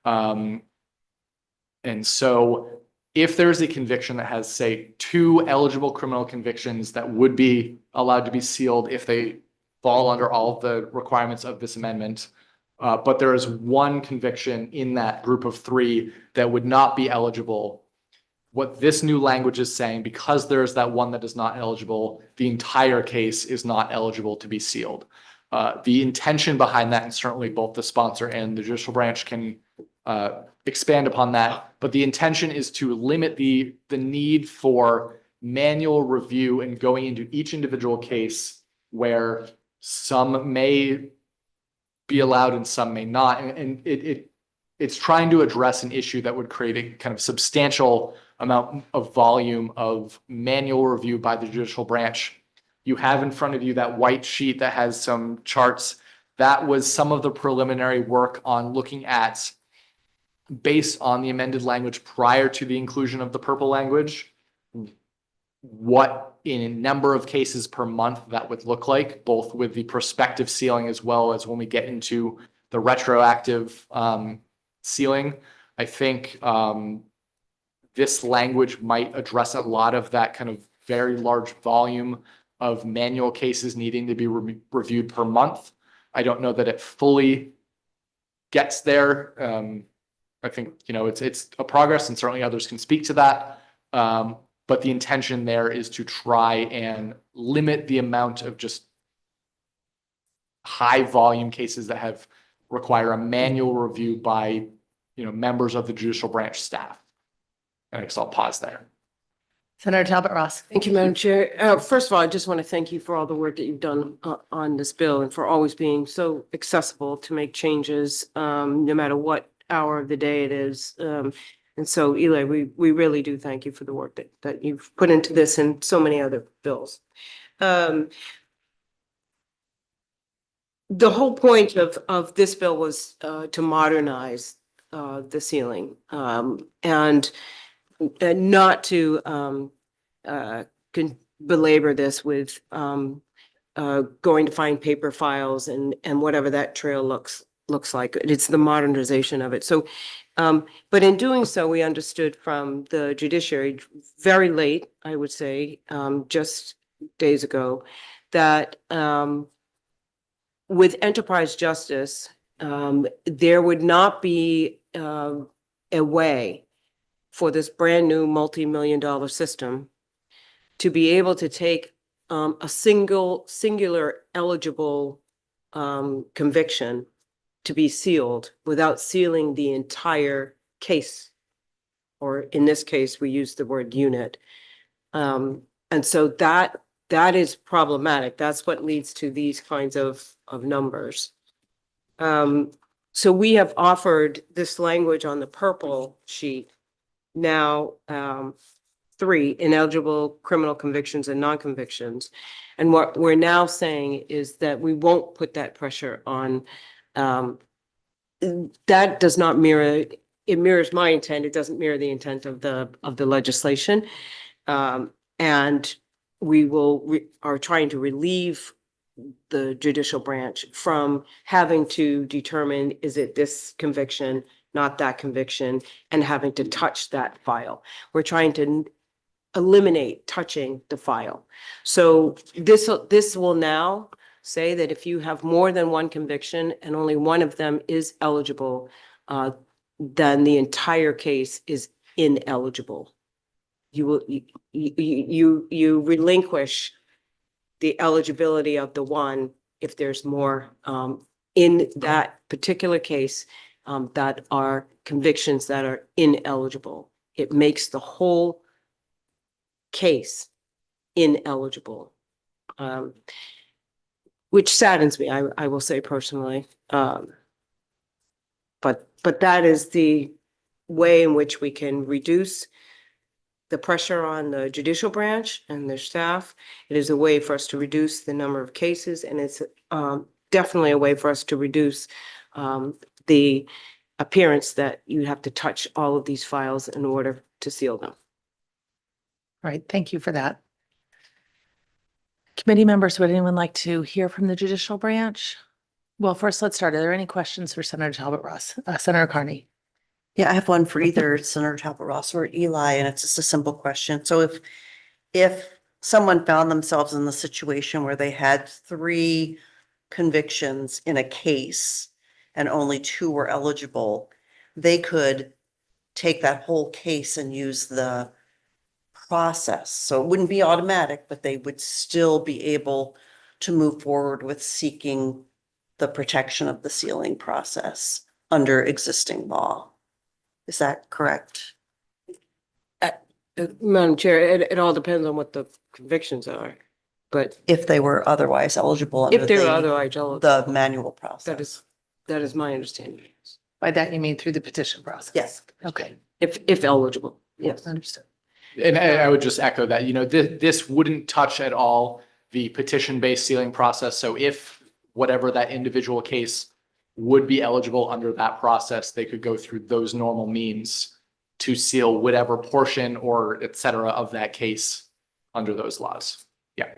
And so if there's a conviction that has, say, 2 eligible criminal convictions that would be allowed to be sealed if they fall under all of the requirements of this amendment, but there is 1 conviction in that group of 3 that would not be eligible, what this new language is saying, because there is that 1 that is not eligible, the entire case is not eligible to be sealed. The intention behind that, and certainly both the sponsor and the judicial branch can expand upon that, but the intention is to limit the need for manual review and going into each individual case where some may be allowed and some may not. And it's trying to address an issue that would create a kind of substantial amount of volume of manual review by the judicial branch. You have in front of you that white sheet that has some charts. That was some of the preliminary work on looking at, based on the amended language prior to the inclusion of the purple language, what in a number of cases per month that would look like, both with the prospective sealing as well as when we get into the retroactive sealing. I think this language might address a lot of that kind of very large volume of manual cases needing to be reviewed per month. I don't know that it fully gets there. I think, it's a progress, and certainly others can speak to that. But the intention there is to try and limit the amount of just high volume cases that require a manual review by, members of the judicial branch staff. And I guess I'll pause there. Senator Talbot Ross. Thank you, Madam Chair. First of all, I just want to thank you for all the work that you've done on this bill and for always being so accessible to make changes, no matter what hour of the day it is. And so, Eli, we really do thank you for the work that you've put into this and so many other bills. The whole point of this bill was to modernize the sealing and not to belabor this with going to find paper files and whatever that trail looks like. It's the modernization of it. So, but in doing so, we understood from the judiciary very late, I would say, just days ago, that with enterprise justice, there would not be a way for this brand new multi-million-dollar system to be able to take a singular eligible conviction to be sealed without sealing the entire case. Or in this case, we use the word unit. And so that is problematic. That's what leads to these kinds of numbers. So we have offered this language on the purple sheet now, 3 ineligible criminal convictions and non-convictions. And what we're now saying is that we won't put that pressure on That does not mirror, it mirrors my intent. It doesn't mirror the intent of the legislation. And are trying to relieve the judicial branch from having to determine, is it this conviction, not that conviction, and having to touch that file. We're trying to eliminate touching the file. So this will now say that if you have more than one conviction and only one of them is eligible, then the entire case is ineligible. You relinquish the eligibility of the one if there's more in that particular case that are convictions that are ineligible. It makes the whole case ineligible, which saddens me, I will say personally. But that is the way in which we can reduce the pressure on the judicial branch and their staff. It is a way for us to reduce the number of cases, and it's definitely a way for us to reduce the appearance that you have to touch all of these files in order to seal them. All right, thank you for that. Committee members, would anyone like to hear from the judicial branch? Well, first, let's start. Are there any questions for Senator Talbot Ross? Senator Carney? Yeah, I have one for either Senator Talbot Ross or Eli, and it's just a simple question. So if someone found themselves in the situation where they had 3 convictions in a case and only 2 were eligible, they could take that whole case and use the process. So it wouldn't be automatic, but they would still be able to move forward with seeking the protection of the sealing process under existing law. Is that correct? Madam Chair, it all depends on what the convictions are, but If they were otherwise eligible under if they're the otherwise eligible, the manual process. that is my understanding. By that, you mean through the petition process? Yes. Okay, If eligible, yes. understood. And I would just echo that, this wouldn't touch at all the petition-based sealing process. So if whatever that individual case would be eligible under that process, they could go through those normal means to seal whatever portion or et cetera of that case under those laws. Yeah.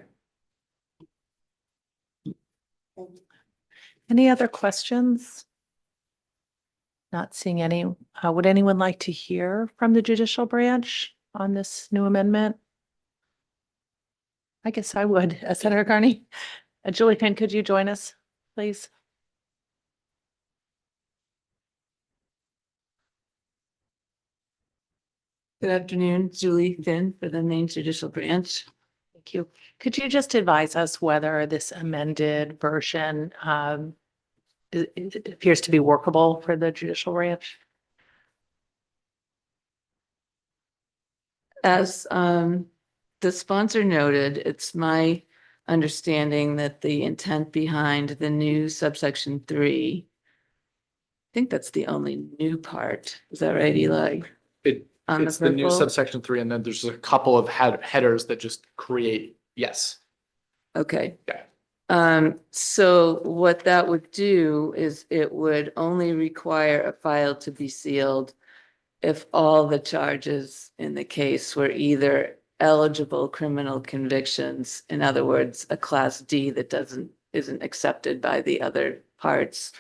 Any other questions? Not seeing any. Would anyone like to hear from the judicial branch on this new amendment? I guess I would. Senator Carney. Julie Finn, could you join us, please? Good afternoon, Julie Finn for the Maine Judicial Branch. Thank you. Could you just advise us whether this amended version it appears to be workable for the judicial branch? As the sponsor noted, it's my understanding that the intent behind the new subsection 3, I think that's the only new part. Is that right, Eli? It's the new subsection 3, and then there's a couple of headers that just create, yes. Okay. Yeah. So what that would do is it would only require a file to be sealed if all the charges in the case were either eligible criminal convictions, in other words, a class D that isn't accepted by the other parts,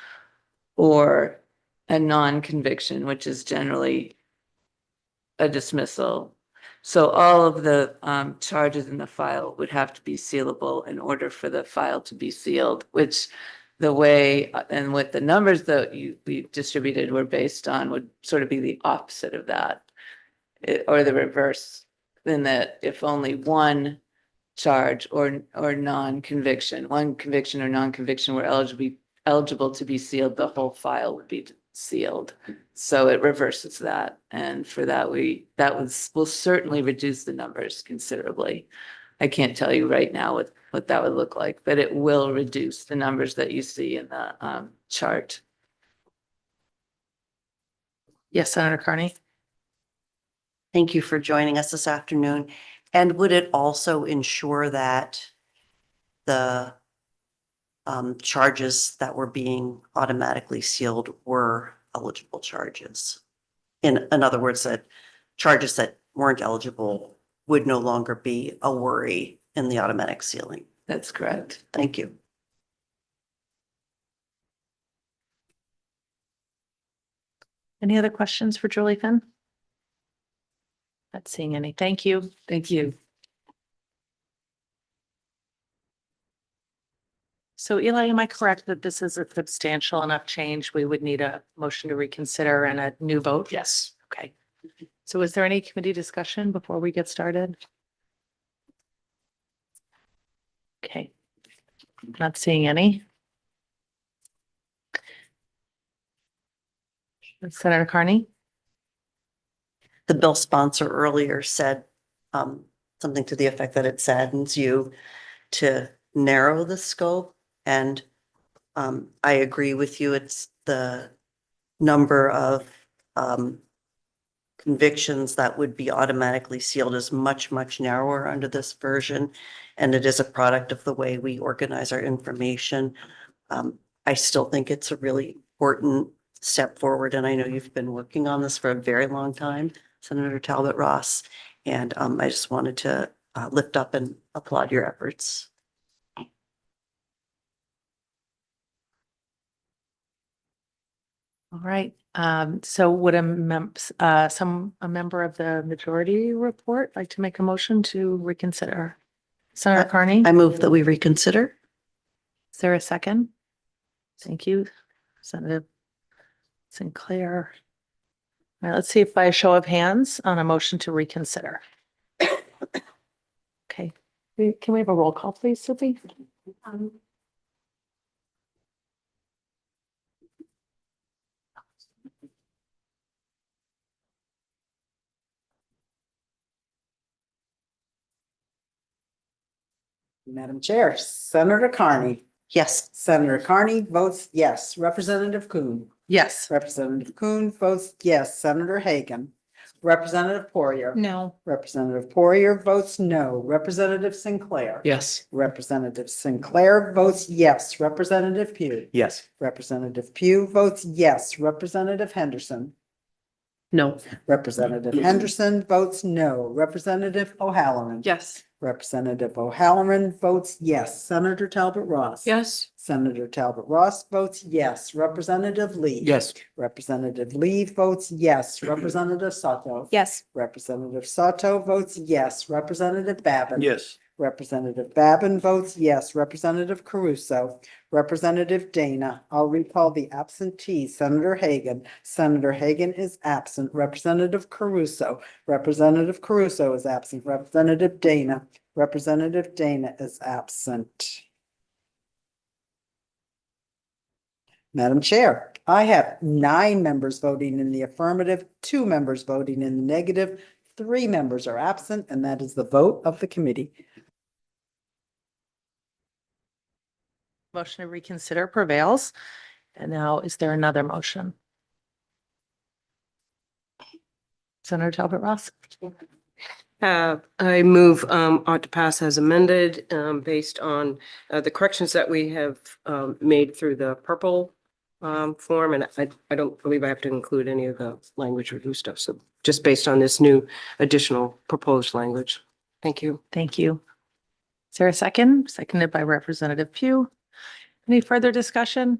or a non-conviction, which is generally a dismissal. So all of the charges in the file would have to be sealable in order for the file to be sealed, which the way and what the numbers that we distributed were based on would sort of be the opposite of that, or the reverse, in that if only one charge or non-conviction, one conviction or non-conviction were eligible to be sealed, the whole file would be sealed. So it reverses that. And for that, will certainly reduce the numbers considerably. I can't tell you right now what that would look like, but it will reduce the numbers that you see in the chart. Yes, Senator Carney. Thank you for joining us this afternoon. And would it also ensure that the charges that were being automatically sealed were eligible charges. In other words, that charges that weren't eligible would no longer be a worry in the automatic sealing. That's correct. Thank you. Any other questions for Julie Finn? Not seeing any. Thank you. Thank you. So Eli, am I correct that this is a substantial enough change? We would need a motion to reconsider and a new vote? Yes. Okay. So is there any committee discussion before we get started? Okay. Not seeing any. Senator Carney? The bill sponsor earlier said something to the effect that it saddens you to narrow the scope. And I agree with you. It's the number of convictions that would be automatically sealed is much, much narrower under this version. And it is a product of the way we organize our information. I still think it's a really important step forward. And I know you've been working on this for a very long time, Senator Talbot Ross. And I just wanted to lift up and applaud your efforts. All right. So would a member of the majority report like to make a motion to reconsider? Senator Carney? I move that we reconsider. Is there a second? Thank you, Senator Sinclair. All right, let's see if by a show of hands on a motion to reconsider. Okay, can we have a roll call, please, Sophie? Madam Chair, Senator Carney. Yes. Senator Carney votes yes. Representative Kuhn. Yes. Representative Kuhn votes yes. Senator Hagan. Representative Poirier. No. Representative Poirier votes no. Representative Sinclair. Yes. Representative Sinclair votes yes. Representative Pugh. Yes. Representative Pugh votes yes. Representative Henderson. No. Representative Henderson votes no. Representative O'Halloran. Yes. Representative O'Halloran votes yes. Senator Talbot Ross. Yes. Senator Talbot Ross votes yes. Representative Lee. Yes. Representative Lee votes yes. Representative Sato. Yes. Representative Sato votes yes. Representative Babin. Yes. Representative Babin votes yes. Representative Caruso. Representative Dana. I'll recall the absentee. Senator Hagan. Senator Hagan is absent. Representative Caruso. Representative Caruso is absent. Representative Dana. Representative Dana is absent. Madam Chair, I have 9 members voting in the affirmative, 2 members voting in the negative, 3 members are absent, and that is the vote of the committee. Motion to reconsider prevails. And now is there another motion? Senator Talbot Ross? I move ought to pass as amended based on the corrections that we have made through the purple form. And I don't believe I have to include any of the language review stuff. So just based on this new additional proposed language. Thank you. Thank you. Is there a second? Seconded by Representative Pugh. Any further discussion?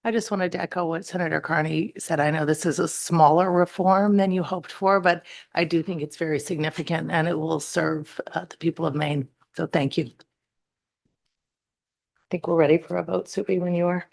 I just wanted to echo what Senator Carney said. I know this is a smaller reform than you hoped for, but I do think it's very significant and it will serve the people of Maine. So thank you. I think we're ready for a vote, Supi, when you are.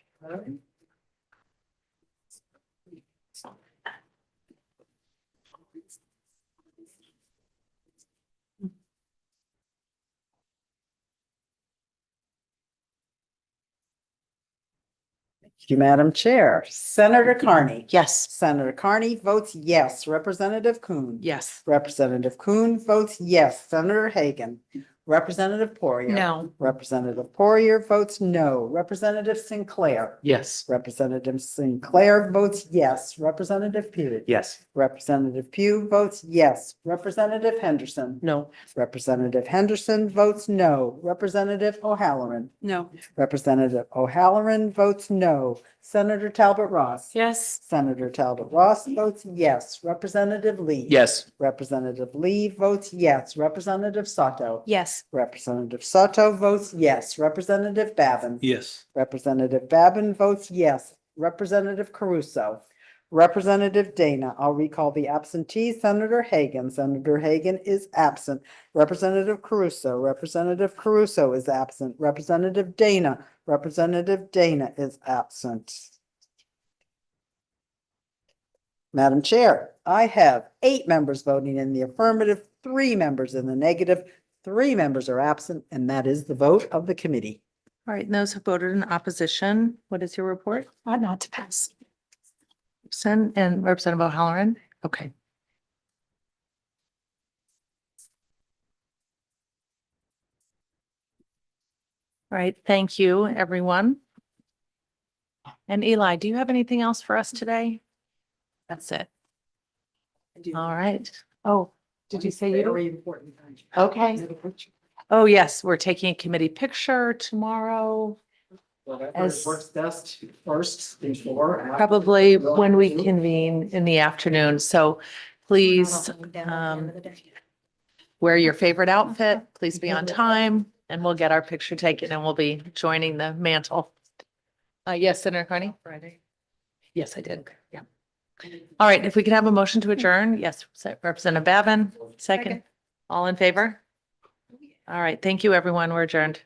Thank you, Madam Chair. Senator Carney. Yes. Senator Carney votes yes. Representative Kuhn. Yes. Representative Kuhn votes yes. Senator Hagan. Representative Poirier. No. Representative Poirier votes no. Representative Sinclair. Yes. Representative Sinclair votes yes. Representative Pugh. Yes. Representative Pugh votes yes. Representative Henderson. No. Representative Henderson votes no. Representative O'Halloran. No. Representative O'Halloran votes no. Senator Talbot Ross. Yes. Senator Talbot Ross votes yes. Representative Lee. Yes. Representative Lee votes yes. Representative Sato. Yes. Representative Sato votes yes. Representative Babin. Yes. Representative Babin votes yes. Representative Caruso. Representative Dana. I'll recall the absentee. Senator Hagan. Senator Hagan is absent. Representative Caruso. Representative Caruso is absent. Representative Dana. Representative Dana is absent. Madam Chair, I have 8 members voting in the affirmative, 3 members in the negative, 3 members are absent, and that is the vote of the committee. All right, and those who voted in opposition, what is your report? Not to pass. And Representative O'Halloran? Okay. All right, thank you, everyone. And Eli, do you have anything else for us today? That's it. All right. Oh, did you say you? Very important. Okay. Oh, yes, we're taking a committee picture tomorrow. As- Works best first before. Probably when we convene in the afternoon. So please wear your favorite outfit. Please be on time and we'll get our picture taken and we'll be joining the mantle. Yes, Senator Carney? Friday. Yes, I did. Yeah. All right, if we could have a motion to adjourn. Yes, Representative Babin, second. All in favor? All right, thank you, everyone. We're adjourned.